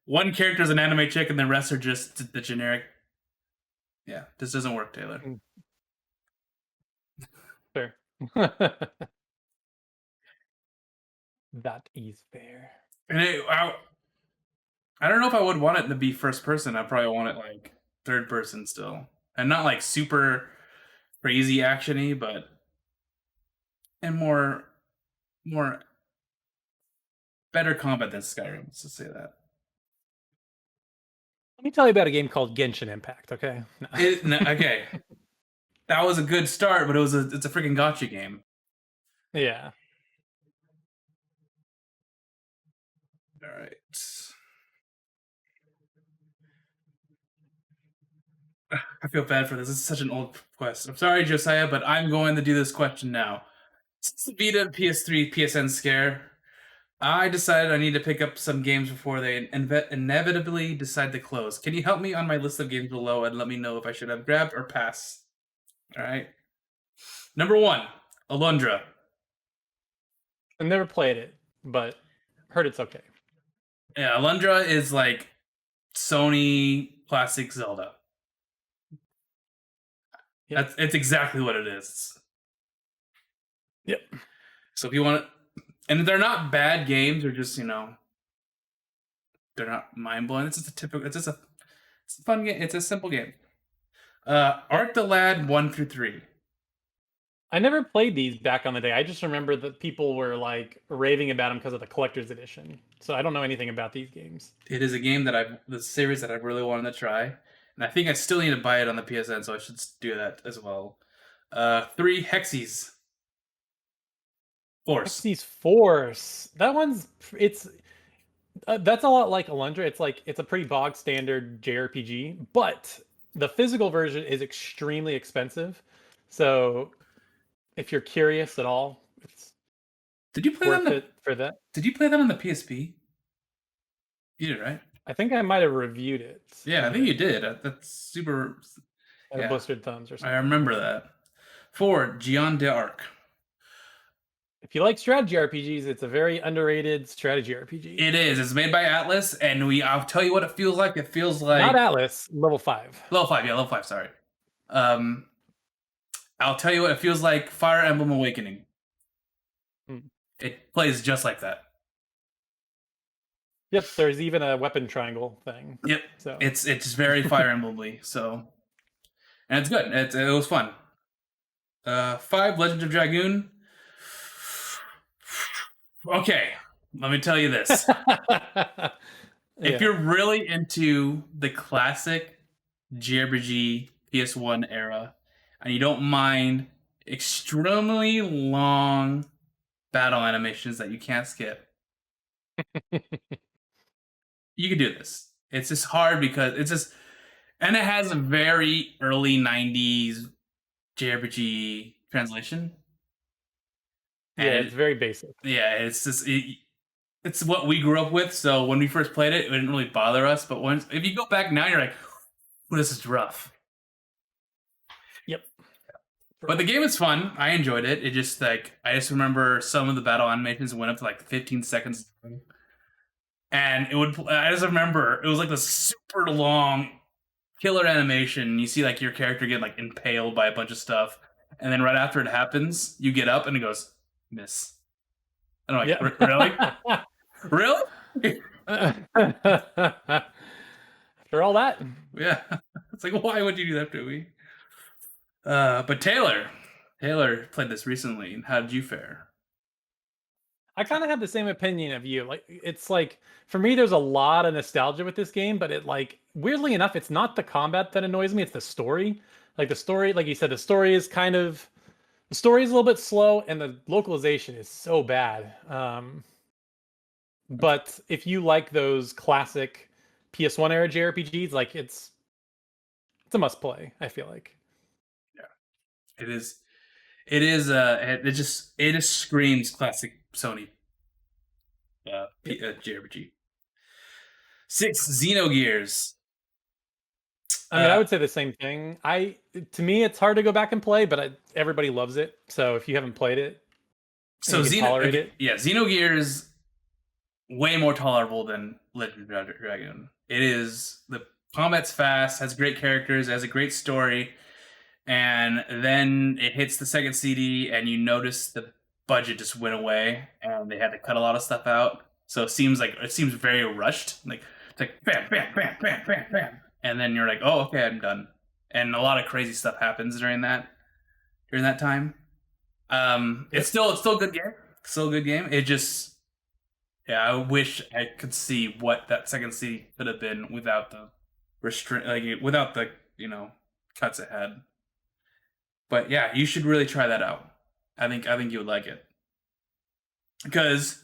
one character is an anime chick, and the rest are just the generic. Yeah, this doesn't work, Taylor. Fair. That is fair. And I don't know if I would want it to be first person. I probably want it like third person still, and not like super crazy actiony, but and more better combat than Skyrim. Let's just say that. Let me tell you about a game called Genshin Impact. Okay. No. Okay. That was a good start, but it's a freaking gotcha game. Yeah. All right. I feel bad for this. This is such an old quest. I'm sorry, Josiah, but I'm going to do this question now. Since the Vita, PS3, PSN scare, I decided I need to pick up some games before they inevitably decide to close. Can you help me on my list of games below and let me know if I should have grabbed or pass? All right. Number 1, Alundra. I've never played it, but heard it's okay. Yeah, Alundra is like Sony classic Zelda. Yep. It's exactly what it is. Yep. So if you want to, and they're not bad games, they're just, they're not mind blowing. It's just a fun game. It's a simple game. Arc the Lad 1 through 3. I never played these back on the day. I just remember that people were like raving about them because of the collector's edition. So I don't know anything about these games. It is a game that the series that I really wanted to try, and I think I still need to buy it on the PSN, so I should do that as well. 3 Hexies. Force. Hexies Force. That one's it's that's a lot like Alundra. It's a pretty bog standard JRPG, but the physical version is extremely expensive. So if you're curious at all, it's Did you play worth them? it for that. Did you play them on the PSP? You did, right? I think I might have reviewed it. Yeah, I think you did. That's super. Yeah. Blistered Thumbs or something. I remember that. 4 Gian d'Arc. If you like strategy RPGs, it's a very underrated strategy RPG. It is. It's made by Atlas, and I'll tell you what it feels like. It feels like not Atlas, level 5. Level 5, yeah, level 5, sorry. I'll tell you what it feels like. Fire Emblem Awakening. It plays just like that. Yep, there's even a weapon triangle thing. Yep. So it's very Fire Emblem-y, so, and it's good. It was fun. 5 Legend of Dragoon. Okay, let me tell you this. If you're really into the classic JRPG PS1 era, and you don't mind extremely long battle animations that you can't skip, you can do this. It's just hard because and it has a very early 90s JRPG translation. Yeah, it's very basic. Yeah, it's just it's what we grew up with. So when we first played it, it didn't really bother us. But if you go back now, you're like, "Oh, this is rough." Yep. But the game is fun. I enjoyed it. It just I just remember some of the battle animations went up to like 15 seconds, and I just remember it was like this super long killer animation. You see like your character get like impaled by a bunch of stuff, and then right after it happens, you get up and it goes miss. And I'm like, really? Really? After all that? Yeah. It's like, why would you do that to me? But Taylor played this recently. How did you fare? I kind of have the same opinion of you. Like, it's like, for me, there's a lot of nostalgia with this game, but it weirdly enough, it's not the combat that annoys me, it's the story. Like the story, like you said, the story is a little bit slow, and the localization is so bad. But if you like those classic PS1 era JRPGs, like it's a must play, I feel like. Yeah. It is it just screams classic Sony JRPG. 6 Xenogears. I mean, I would say the same thing. To me, it's hard to go back and play, but everybody loves it. So if you haven't played it, so you can tolerate it. Yeah, Xenogears way more tolerable than Legend of Dragoon. It is, the combat's fast, has great characters, has a great story, and then it hits the second CD, and you notice the budget just went away, and they had to cut a lot of stuff out. So it seems very rushed. Like it's like bam, bam, bam, bam, bam, bam, and then you're like, oh, okay, I'm done. And a lot of crazy stuff happens during that time. It's still a good game. Still a good game. It just, yeah, I wish I could see what that second CD could have been without the without the cuts it had. But yeah, you should really try that out. I think you would like it because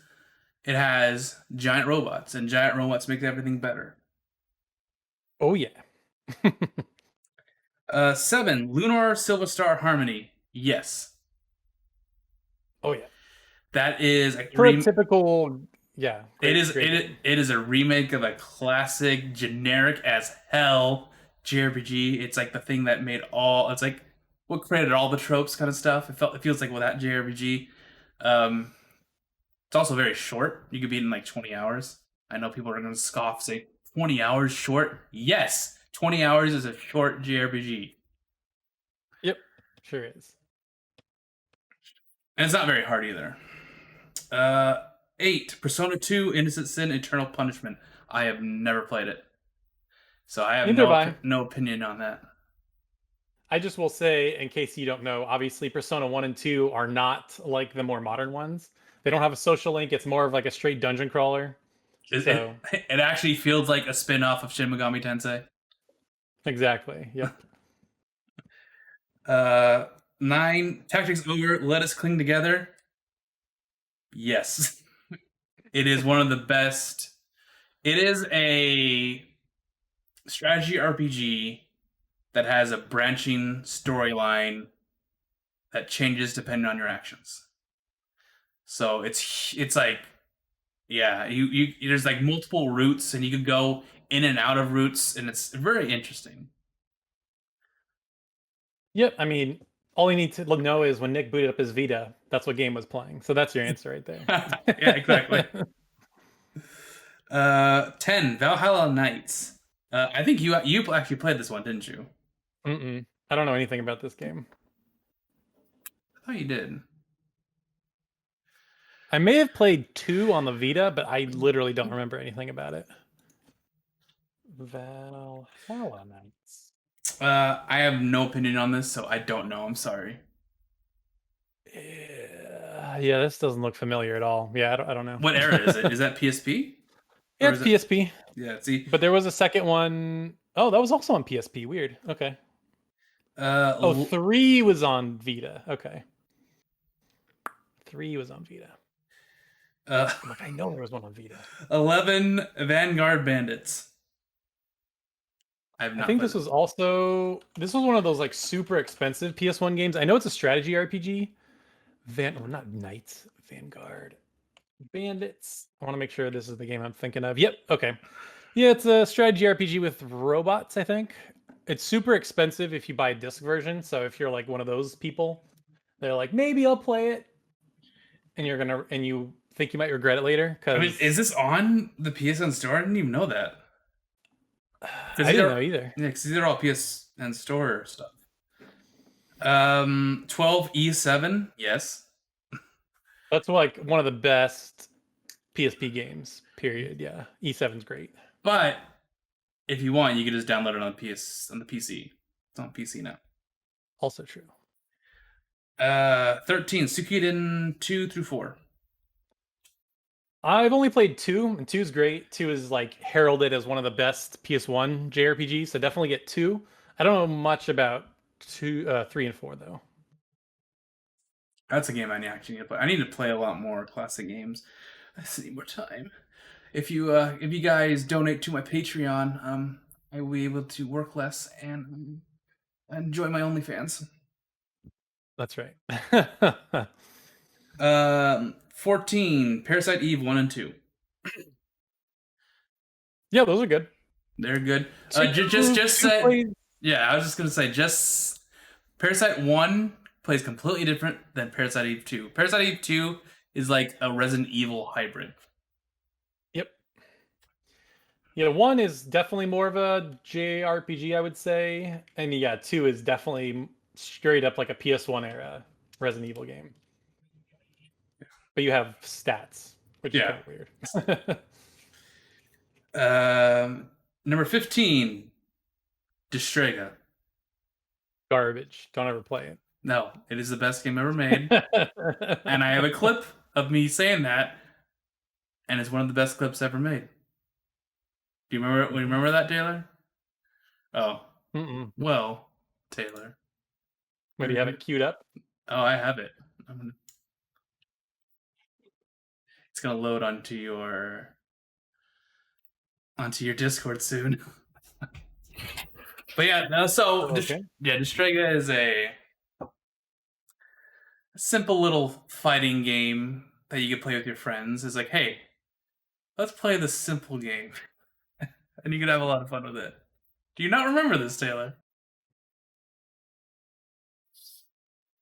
it has giant robots, and giant robots make everything better. Oh yeah. 7 Lunar Silver Star Harmony. Yes. Oh yeah. That is a typical. Yeah. It is a remake of a classic, generic as hell JRPG. It's like the thing that made it's like what created all the tropes kind of stuff. It feels like with that JRPG. It's also very short. You could beat it in like 20 hours. I know people are going to scoff, say 20 hours short. Yes, 20 hours is a short JRPG. Yep, sure is. And it's not very hard either. 8 Persona 2 Innocent Sin Eternal Punishment. I have never played it, so I have no opinion on that. I just will say, in case you don't know, obviously Persona 1 and 2 are not like the more modern ones. They don't have a social link. It's more of like a straight dungeon crawler. So It actually feels like a spin-off of Shin Megami Tensei. exactly. Yep. 9, tactics over, let us cling together. Yes. It is one of the best. It is a strategy RPG that has a branching storyline that changes depending on your actions. So it's like, yeah, you there's like multiple routes and you can go in and out of routes, and it's very interesting. Yep. I mean, all you need to know is when Nick booted up his Vita, that's what game was playing. So that's your answer right there. Yeah, exactly. 10, Valhalla Knights. I think you actually played this one, didn't you? Mm-mm. I don't know anything about this game. I thought you did. I may have played 2 on the Vita, but I literally don't remember anything about it. Valhalla Knights. I have no opinion on this, so I don't know. I'm sorry. Yeah, this doesn't look familiar at all. Yeah, I don't know. What era is it? Is that PSP? Yeah, it's PSP. Yeah, see. But there was a second one. Oh, that was also on PSP. Weird. Okay. 3 was on Vita. Okay. 3 was on Vita. Like, I know there was one on Vita. 11, Vanguard Bandits. I think this was also one of those like super expensive PS1 games. I know it's a strategy RPG. Not Knights, Vanguard Bandits. I want to make sure this is the game I'm thinking of. Yep. Okay. Yeah, it's a strategy RPG with robots, I think. It's super expensive if you buy a disc version. So if you're like one of those people, they're like, maybe I'll play it, and you think you might regret it later. I mean, is this on the PSN store? I didn't even know that. I didn't know either. Yeah, because these are all PSN store stuff. 12, E7, yes. That's like one of the best PSP games, period. Yeah. E7's great. But if you want, you can just download it on the PC. It's on PC now. Also true. 13, Suikoden 2 through 4. I've only played 2, and 2 is great. 2 is like heralded as one of the best PS1 JRPGs, so definitely get 2. I don't know much about 3 and 4 though. That's a game I actually need to play. I need to play a lot more classic games. I just need more time. If you guys donate to my Patreon, I will be able to work less and enjoy my OnlyFans. That's right. 14, Parasite Eve 1 and 2. Yeah, those are good. They're good. Just say, yeah, I was just gonna say, just Parasite 1 plays completely different than Parasite Eve 2. Parasite Eve 2 is like a Resident Evil hybrid. Yep. Yeah, 1 is definitely more of a JRPG, I would say, and yeah, 2 is definitely straight up like a PS1 era Resident Evil game. But you have stats, which is kind of weird. Number 15, Distrega. Garbage. Don't ever play it. No, it is the best game ever made. And I have a clip of me saying that, and it's one of the best clips ever made. Do you remember that, Taylor? Oh. Mm-mm. Well, Taylor. Wait, do you have it queued up? Oh, I have it. It's gonna load onto your Discord soon. But yeah, no, so okay. Distrega is a simple little fighting game that you can play with your friends. It's like, hey, let's play this simple game. And you can have a lot of fun with it. Do you not remember this, Taylor?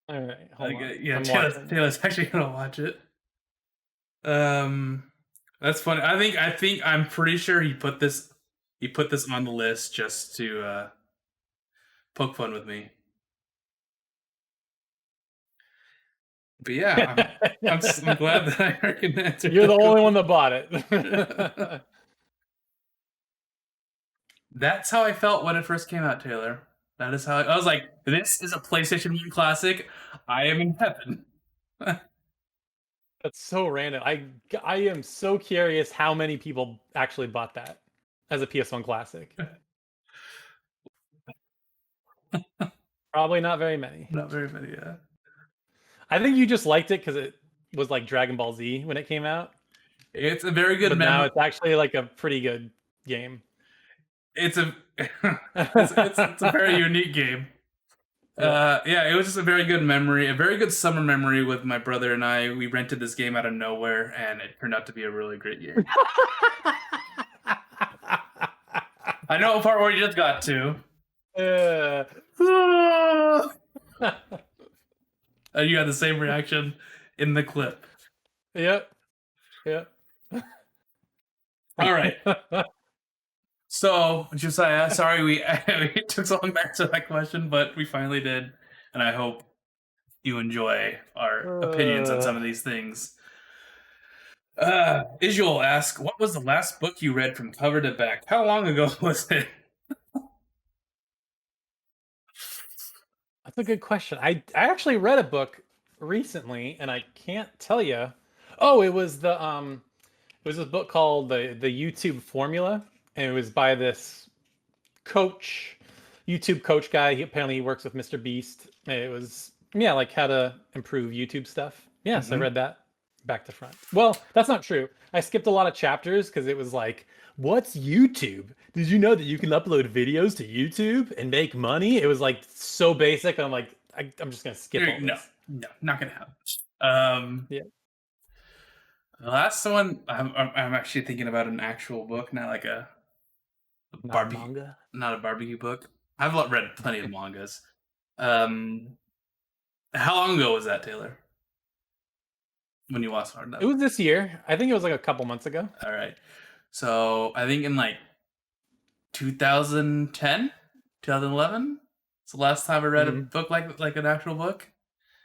All right, hold on. Yeah, Taylor's actually gonna watch it. That's funny. I'm pretty sure he put this on the list just to poke fun with me. But yeah, I'm glad that I recognized it. You're the only one that bought it. That's how I felt when it first came out, Taylor. That is how I was like, this is a PlayStation 1 classic. I am in heaven. That's so random. I am so curious how many people actually bought that as a PS1 classic. Probably not very many. Not very many, yeah. I think you just liked it because it was like Dragon Ball Z when it came out. It's a very good But now memory. it's actually like a pretty good game. It's a it's a very unique game. Yeah, it was just a very good memory, a very good summer memory with my brother and I. We rented this game out of nowhere, and it turned out to be a really great game. I know what part where you just got to. And you had the same reaction in the clip. Yep. All right. So, Josiah, sorry we took so long to answer that question, but we finally did, and I hope you enjoy our opinions on some of these things. Isuel asks, what was the last book you read from cover to back? How long ago was it? That's a good question. I actually read a book recently, and I can't tell you. Oh, it was this book called the YouTube Formula, and it was by this YouTube coach guy. He works with Mr. Beast. It was like how to improve YouTube stuff. Yes, I read that back to front. Well, that's not true. I skipped a lot of chapters because it was like, what's YouTube? Did you know that you can upload videos to YouTube and make money? It was like so basic. I'm like, I'm just gonna skip all this. No, not gonna happen. Yeah. The last one, I'm actually thinking about an actual book, not like a barbecue, manga. Not a barbecue book. I've read plenty of mangas. How long ago was that, Taylor? When you watched Hard Enough? It was this year. I think it was like a couple months ago. All right. So I think in like 2010, 2011. It's the last time I read a book like an actual book.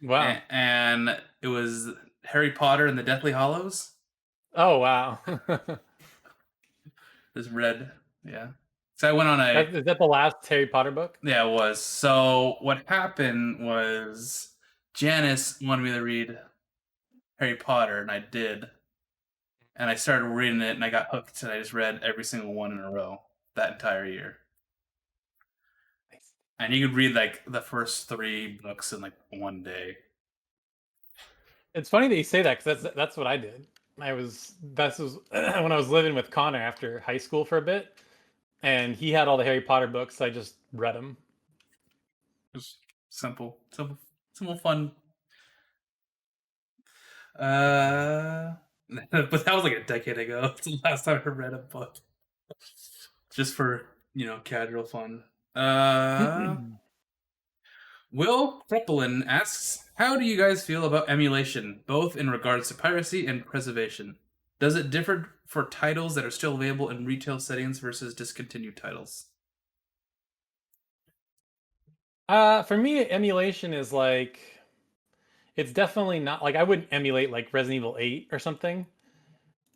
Wow. And it was Harry Potter and the Deathly Hallows. Oh, wow. This read, yeah. So I went on Is that the last Harry Potter book? Yeah, it was. So what happened was Janice wanted me to read Harry Potter, and I did. And I started reading it, and I got hooked, and I just read every single one in a row that entire year. Nice. And you could read like the first 3 books in like one day. It's funny that you say that because that's what I did. This was when I was living with Connor after high school for a bit, and he had all the Harry Potter books. So I just read them. It was simple, fun. But that was like a decade ago. It's the last time I read a book, just for casual fun. Will Kreppelin asks, how do you guys feel about emulation, both in regards to piracy and preservation? Does it differ for titles that are still available in retail settings versus discontinued titles? For me, emulation is like, it's definitely not like I wouldn't emulate like Resident Evil 8 or something.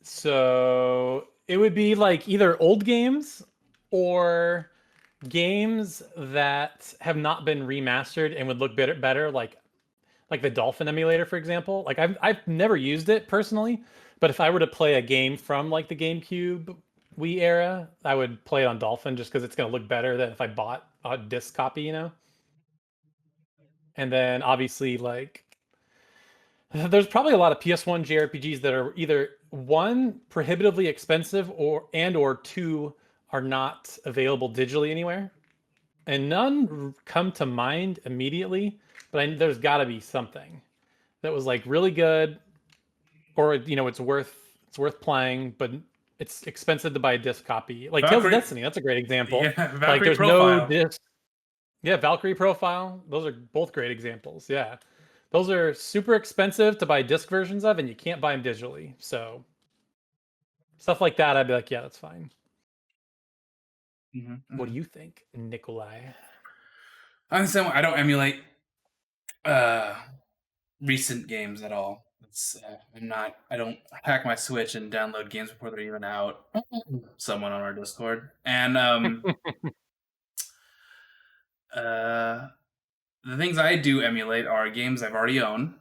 So it would be like either old games or games that have not been remastered and would look better, like the Dolphin emulator, for example. Like I've never used it personally, but if I were to play a game from like the GameCube Wii era, I would play it on Dolphin just because it's going to look better than if I bought a disc copy, And then obviously, like, there's probably a lot of PS1 JRPGs that are either 1, prohibitively expensive, or 2, are not available digitally anywhere. And none come to mind immediately, but there's got to be something that was like really good, or it's worth playing, but it's expensive to buy a disc copy. Like Tales of Destiny, that's a great example. Yeah, Valkyrie like there's Profile. no disc. Yeah, Valkyrie Profile. Those are both great examples. Yeah. Those are super expensive to buy disc versions of, and you can't buy them digitally. So stuff like that, I'd be like, yeah, that's fine. Mm-hmm. What do you think, Nikolai? Honestly, I don't emulate recent games at all. I don't hack my Switch and download games before they're even out. Someone on our Discord. And The things I do emulate are games I've already owned,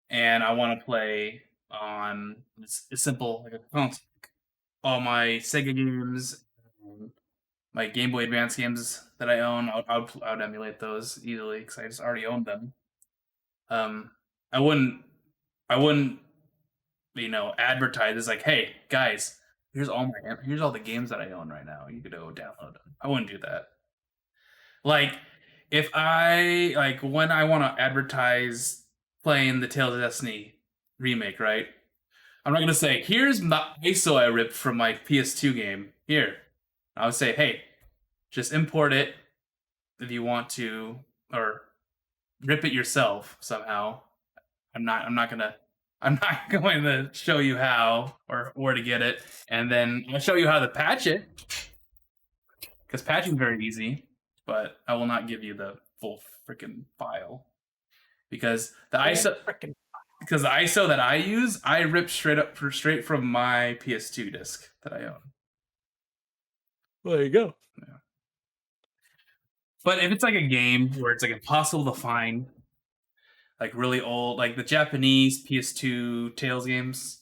and I want to play on it's simple like a console. All my Sega games, my Game Boy Advance games that I own, I would emulate those easily because I just already owned them. Um, I wouldn't, I wouldn't, advertise as like, hey guys, here's all the games that I own right now. You could go download them. I wouldn't do that. Like, if I like when I want to advertise playing the Tales of Destiny remake, right? I'm not gonna say, here's my ISO I ripped from my PS2 game. Here. I would say, hey, just import it if you want to, or rip it yourself somehow. I'm not going to show you how or where to get it, and then I'll show you how to patch it. Because patching is very easy, but I will not give you the full freaking file. Because the ISO that I use, I ripped straight from my PS2 disc that I own. Well, there you go. Yeah. But if it's like a game where it's like impossible to find, like really old, like the Japanese PS2 Tales games,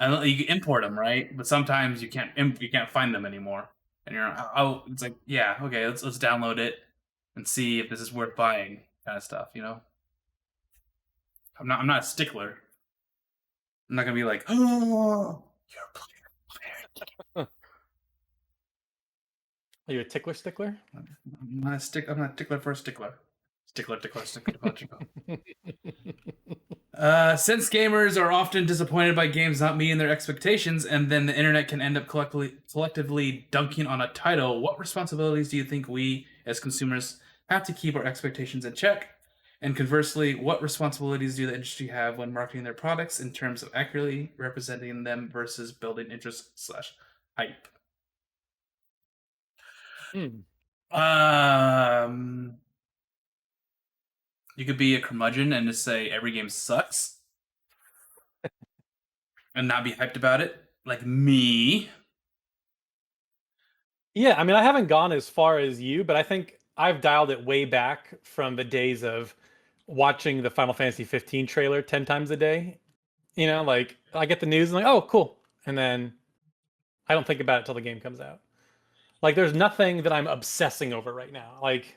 you can import them, right? But sometimes you can't find them anymore, and you're it's like, yeah, okay, let's download it and see if this is worth buying, kind of stuff, I'm not a stickler. I'm not gonna be like, oh, you're a player. Are you a stickler? I'm not a stickler for a stickler. Stickler. Since gamers are often disappointed by games not meeting their expectations, and then the internet can end up collectively dunking on a title, what responsibilities do you think we, as consumers, have to keep our expectations in check? And conversely, what responsibilities do the industry have when marketing their products in terms of accurately representing them versus building interest/hype? You could be a curmudgeon and just say every game sucks and not be hyped about it, like me. Yeah, I mean, I haven't gone as far as you, but I think I've dialed it way back from the days of watching the Final Fantasy 15 trailer 10 times a day. Like I get the news and like, oh, cool. And then I don't think about it till the game comes out. Like there's nothing that I'm obsessing over right now. Like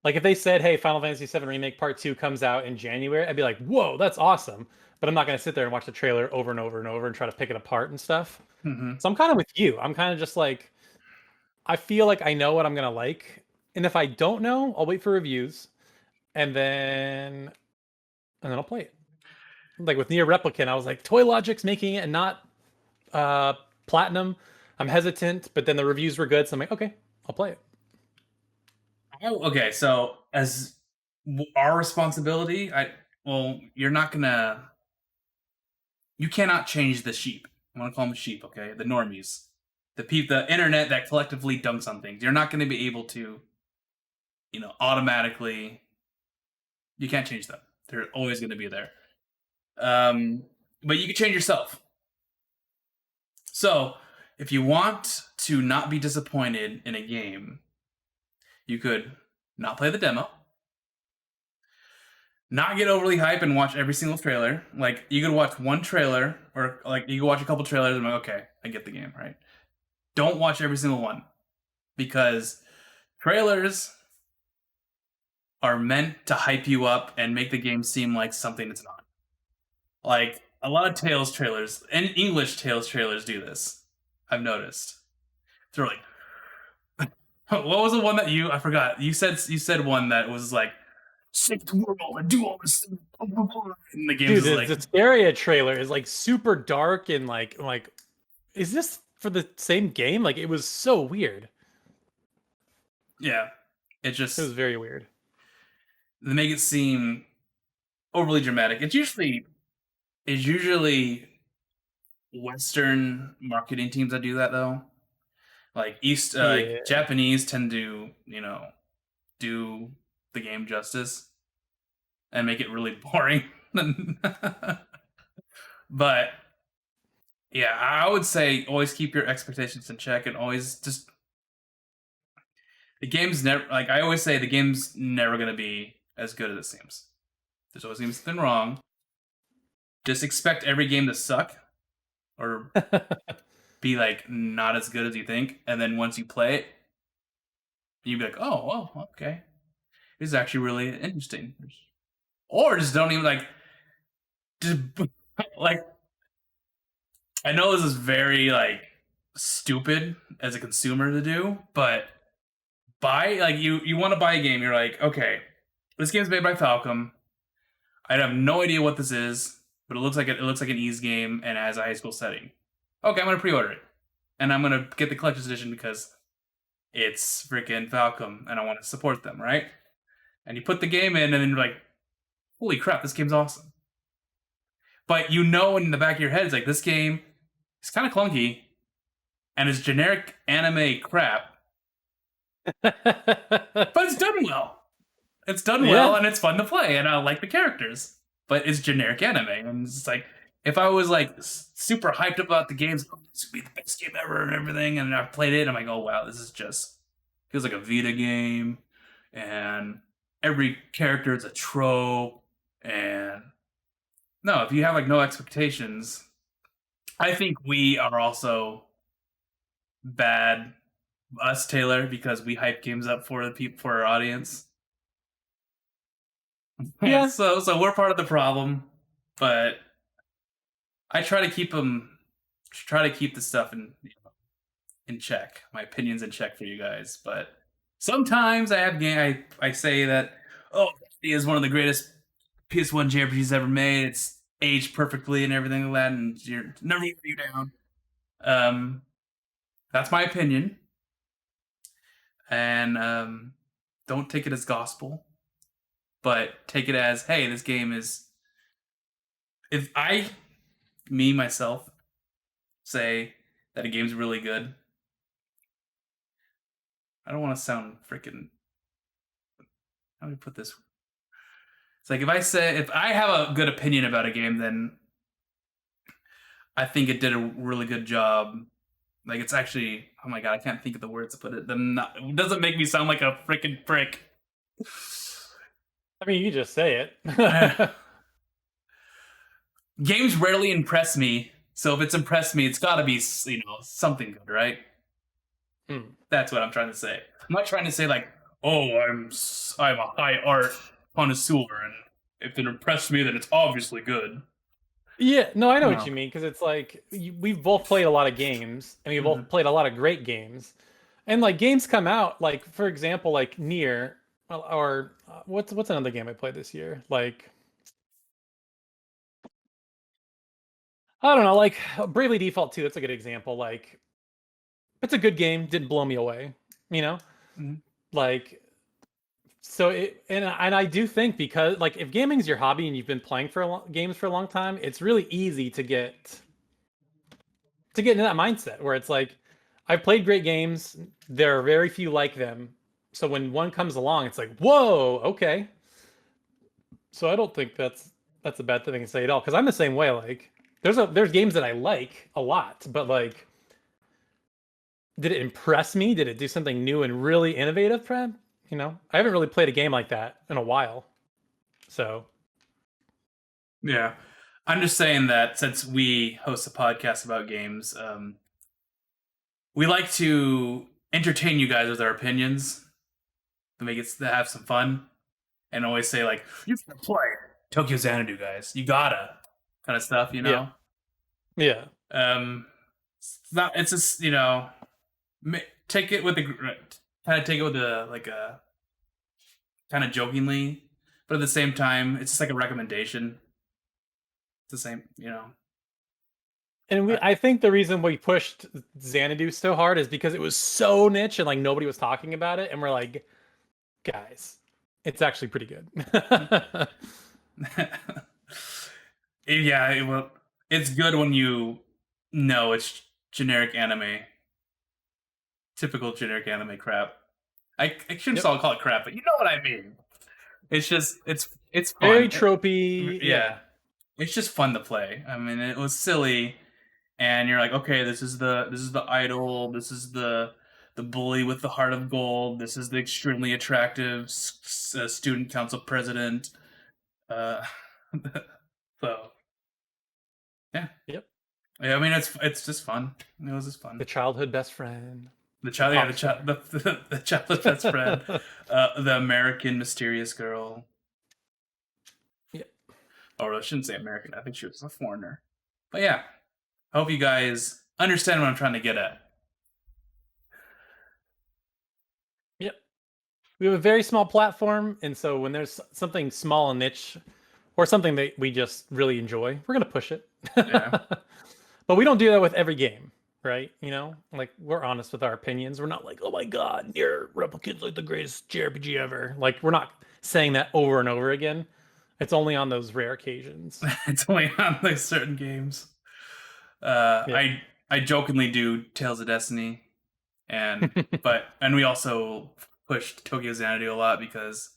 if they said, "Hey, Final Fantasy 7 Remake Part 2 comes out in January," I'd be like, "Whoa, that's awesome." But I'm not going to sit there and watch the trailer over and over and over and try to pick it apart and stuff. Mm-hmm. So I'm kind of with you. I'm kind of just like, I feel like I know what I'm going to like. And if I don't know, I'll wait for reviews and then I'll play it. Like with Nier Replicant, I was like, Toy Logic's making it and not Platinum. I'm hesitant, but then the reviews were good, so I'm like, okay, I'll play it. Okay, so as our responsibility, you cannot change the sheep. I'm gonna call them sheep, okay? The normies, the internet that collectively dunks on things. You're not gonna be able to, automatically. You can't change them. They're always gonna be there. But you can change yourself. So if you want to not be disappointed in a game, you could not play the demo, not get overly hyped and watch every single trailer. Like, you could watch one trailer, or like you could watch a couple trailers and be like, okay, I get the game, right? Don't watch every single one, because trailers are meant to hype you up and make the game seem like something it's not. Like, a lot of Tales trailers, and English Tales trailers do this, I've noticed. They're like, what was the one that I forgot. You said one that was like, save the world and do all this stuff. And the game is like, the Staria trailer is like super dark and like, is this for the same game? Like, it was so weird. Yeah, it was very weird. They make it seem overly dramatic. It's usually Western marketing teams that do that, though. Like Japanese tend to, do the game justice and make it really boring. But yeah, I would say always keep your expectations in check and always just The game's never, like I always say, the game's never gonna be as good as it seems. There's always gonna be something wrong. Just expect every game to suck or be like not as good as you think, and then once you play it, you'd be like, oh, well, okay, this is actually really interesting. Or just don't even just like. I know this is very like stupid as a consumer to do, but you want to buy a game, you're like, okay, this game's made by Falcom. I have no idea what this is, but it looks like an ease game and has a high school setting. Okay, I'm gonna pre-order it, and I'm gonna get the collector's edition because it's freaking Falcom, and I want to support them, right? And you put the game in, and then you're like, holy crap, this game's awesome. But you know in the back of your head, it's like, this game is kind of clunky, and it's generic anime crap, but it's done well. It's done well, and it's fun to play, and I like the characters. But it's generic anime, and it's like, if I was like super hyped about the games, oh, this would be the best game ever and everything, and I played it, and I'm like, oh wow, this is just feels like a Vita game, and every character is a trope, and no, if you have like no expectations, I think we are also bad, us Taylor, because we hype games up for the people, for our audience. Yeah. So we're part of the problem, but I try to keep the stuff in check, my opinions in check for you guys. But sometimes I say that, oh, it is one of the greatest PS1 JRPGs ever made. It's aged perfectly and everything like that, and you're never let you down. That's my opinion, and don't take it as gospel, but take it as, hey, this game is. If myself, say that a game's really good, I don't want to sound freaking. How do we put this? It's like if I have a good opinion about a game, then I think it did a really good job. Like, it's actually, oh my god, I can't think of the words to put it. It doesn't make me sound like a freaking prick. I mean, you just say it. Games rarely impress me, so if it's impressed me, it's got to be, something good, right? That's what I'm trying to say. I'm not trying to say like, oh, I'm a high art connoisseur, and if it impressed me, then it's obviously good. Yeah, no, I know what you mean, because it's like we've both played a lot of games, and we've both played a lot of great games, and like games come out, like for example, like Nier, or what's another game I played this year? Like, I don't know, like Bravely Default 2. That's a good example. Like, it's a good game, didn't blow me away, like. So and I do think, because like if gaming's your hobby and you've been playing games for a long time, it's really easy to get into that mindset where it's like, I've played great games, there are very few like them, so when one comes along, it's like, whoa, okay. So I don't think that's a bad thing to say at all, because I'm the same way. Like, there's games that I like a lot, but like, did it impress me? Did it do something new and really innovative, Fred? I haven't really played a game like that in a while. So. Yeah. I'm just saying that since we host a podcast about games, we like to entertain you guys with our opinions, to have some fun, and always say like, you can play Tokyo Xanadu, guys. You gotta, kind of stuff, Yeah. It's just, take it with like a kind of jokingly, but at the same time, it's just like a recommendation. It's the same, And I think the reason we pushed Xanadu so hard is because it was so niche and like nobody was talking about it, and we're like, guys, it's actually pretty good. Yeah, it's good when you know it's generic anime. Typical generic anime crap. I shouldn't call it crap, but you know what I mean. It's just it's fun. Very tropey. Yeah. It's just fun to play. I mean, it was silly, and you're like, okay, this is the idol, this is the the bully with the heart of gold. This is the extremely attractive student council president. So yeah. Yep. Yeah, I mean it's just fun. It was just fun. The childhood best friend. The childhood best friend. The American mysterious girl. Yep. Or I shouldn't say American. I think she was a foreigner. But yeah, I hope you guys understand what I'm trying to get at. Yep. We have a very small platform, and so when there's something small and niche, or something that we just really enjoy, we're gonna push it. Yeah. But we don't do that with every game, right? You know, like we're honest with our opinions. We're not like, oh my god, Nier Replicant's like the greatest JRPG ever. Like we're not saying that over and over again. It's only on those rare occasions. It's only on like certain games. I jokingly do Tales of Destiny, and we also pushed Tokyo Xanadu a lot because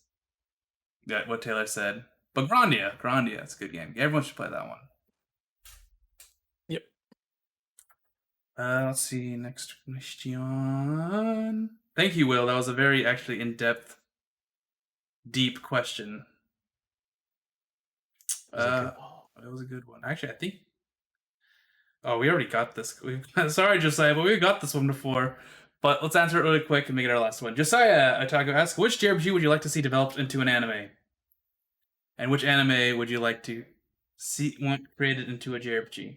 what Taylor said. But Grandia, it's a good game. Everyone should play that one. Yep. Let's see. Next question. Thank you, Will. That was a very actually in-depth, deep question. It was a good one. Actually, I think. Oh, we already got this. Sorry, Josiah, but we got this one before. But let's answer it really quick and make it our last one. Josiah Otago asks, which JRPG would you like to see developed into an anime? And which anime would you like to want created into a JRPG?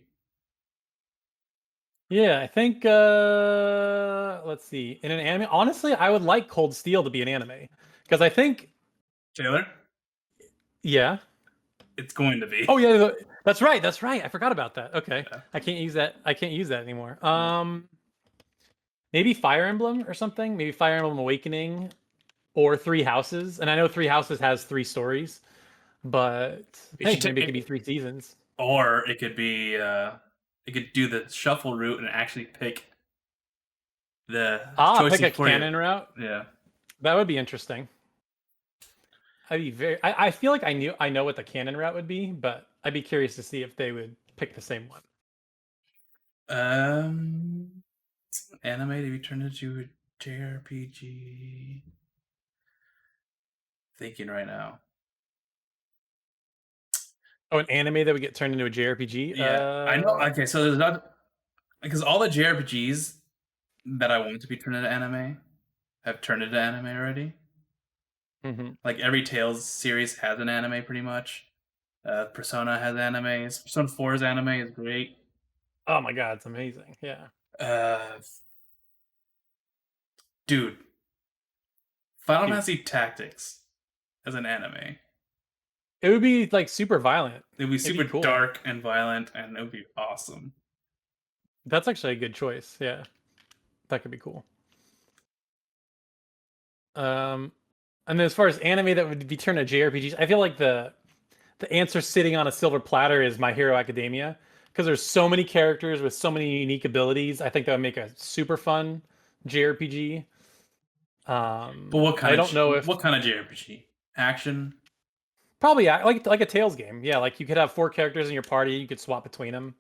Yeah, I think let's see. In an anime, honestly, I would like Cold Steel to be an anime. Because I think Taylor? Yeah. It's going to be. Oh yeah, that's right. I forgot about that. Okay. Yeah. I can't use that anymore. Maybe Fire Emblem or something. Maybe Fire Emblem Awakening or Three Houses. And I know Three Houses has 3 stories, but maybe it could be 3 seasons. Or it could be it could do the shuffle route and actually pick the pick a canon route. Yeah, that would be interesting. I'd be I feel like I know what the canon route would be, but I'd be curious to see if they would pick the same one. Anime to be turned into a JRPG. Thinking right now. Oh, an anime that would get turned into a JRPG? Yeah, I know. Okay, so there's not because all the JRPGs that I want to be turned into anime have turned into anime already. Mm-hmm. Like every Tales series has an anime, pretty much. Persona has anime. Persona 4's anime is great. Oh my god, it's amazing! Yeah. Dude, Final Fantasy Tactics as an anime. It would be like super violent. It would be super cool. Dark and violent, and it would be awesome. That's actually a good choice. Yeah, that could be cool. And then as far as anime that would be turned to JRPGs, I feel like the answer sitting on a silver platter is My Hero Academia, because there's so many characters with so many unique abilities. I think that would make a super fun JRPG. But what kind? I don't know if what kind of JRPG? Action. Probably like a Tales game. Yeah, like you could have 4 characters in your party. You could swap between them.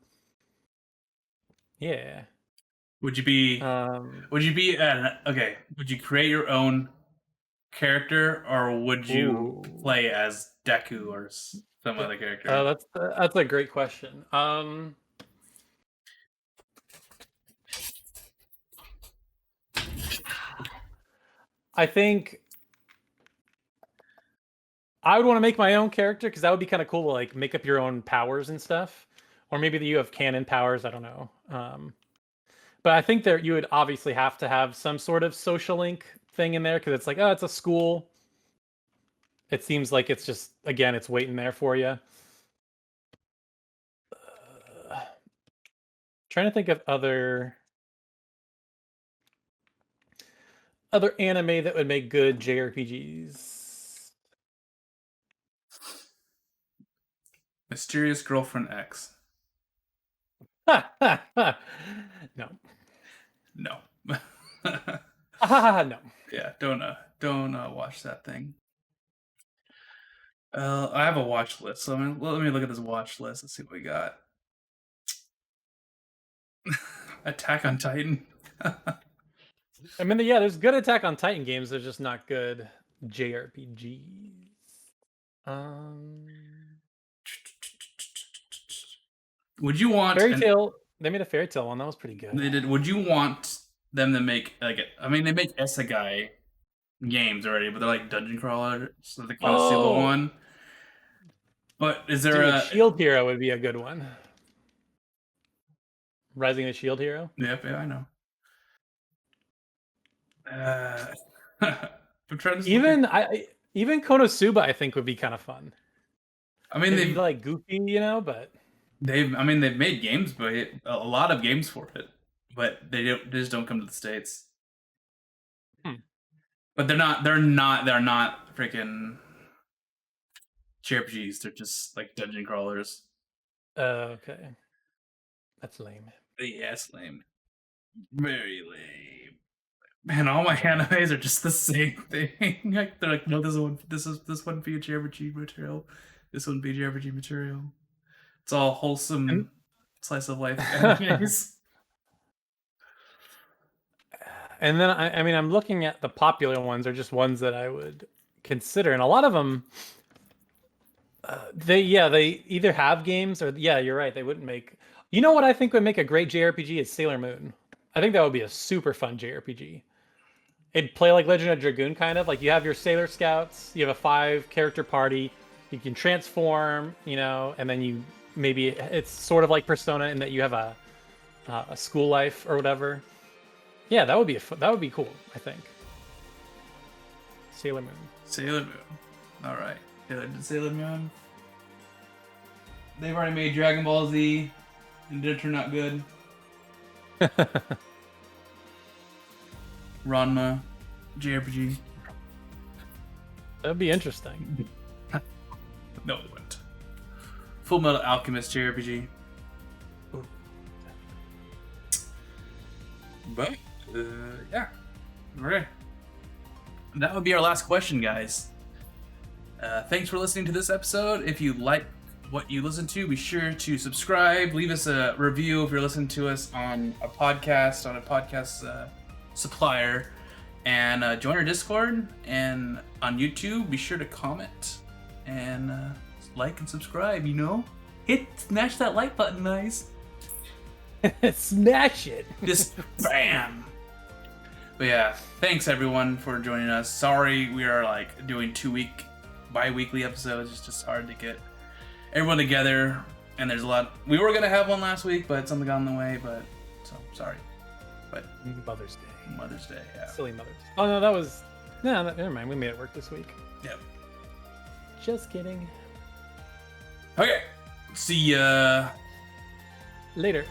Yeah. Would you be? Would you be? Okay. Would you create your own character, or would you play as Deku or some other character? That's a great question. I think I would want to make my own character because that would be kind of cool to like make up your own powers and stuff, or maybe that you have canon powers. I don't know. But I think you would obviously have to have some sort of social link thing in there because it's like, oh, it's a school. It seems like it's just, again, it's waiting there for you. Trying to think of other anime that would make good JRPGs. Mysterious Girlfriend X. No. No. No. Yeah, don't watch that thing. I have a watch list, so let me look at this watch list and see what we got. Attack on Titan. I mean, yeah, there's good Attack on Titan games. They're just not good JRPGs. Would you want Fairy Tail? They made a Fairy Tail one. That was pretty good. They did. Would you want them to make like? I mean, they make Isekai games already, but they're like dungeon crawlers, so the Konosuba one. But is there a Shield Hero would be a good one? Rising of Shield Hero. Yep, yeah, I know. I'm trying to even Konosuba, I think, would be kind of fun. I mean, they'd be like goofy, but they've made games, but a lot of games for it, but they just don't come to the States. But they're not freaking JRPGs. They're just like dungeon crawlers. Okay, that's lame. Yeah, it's lame. Very lame. Man, all my animes are just the same thing. Like, they're like, no, this one be a JRPG material. This one be JRPG material. It's all wholesome slice of life animes. And then I mean, I'm looking at the popular ones, are just ones that I would consider, and a lot of them, they either have games or you're right, they wouldn't make. You know what I think would make a great JRPG is Sailor Moon. I think that would be a super fun JRPG. It'd play like Legend of Dragoon, kind of like you have your Sailor Scouts, you have a 5-character party, you can transform, and then maybe it's sort of like Persona in that you have a school life or whatever. Yeah, that would be cool, I think. Sailor Moon. Sailor Moon. All right, Sailor Moon. They've already made Dragon Ball Z, and did turn out good. Ranma, JRPG. That'd be interesting. No, it wouldn't. Full Metal Alchemist JRPG. Ooh. But yeah, okay. That would be our last question, guys. Thanks for listening to this episode. If you like what you listen to, be sure to subscribe. Leave us a review if you're listening to us on a podcast supplier, and join our Discord, and on YouTube be sure to comment and like and subscribe. Smash that like button, guys. Smash it. Just bam. But yeah, thanks everyone for joining us. Sorry we are like doing bi-weekly episodes. It's just hard to get everyone together, and there's a lot. We were gonna have one last week, but something got in the way. But so sorry. But Mother's Day, yeah. Silly Mother's Day. Oh no, never mind. We made it work this week. Yep. Just kidding. Okay. See ya Later.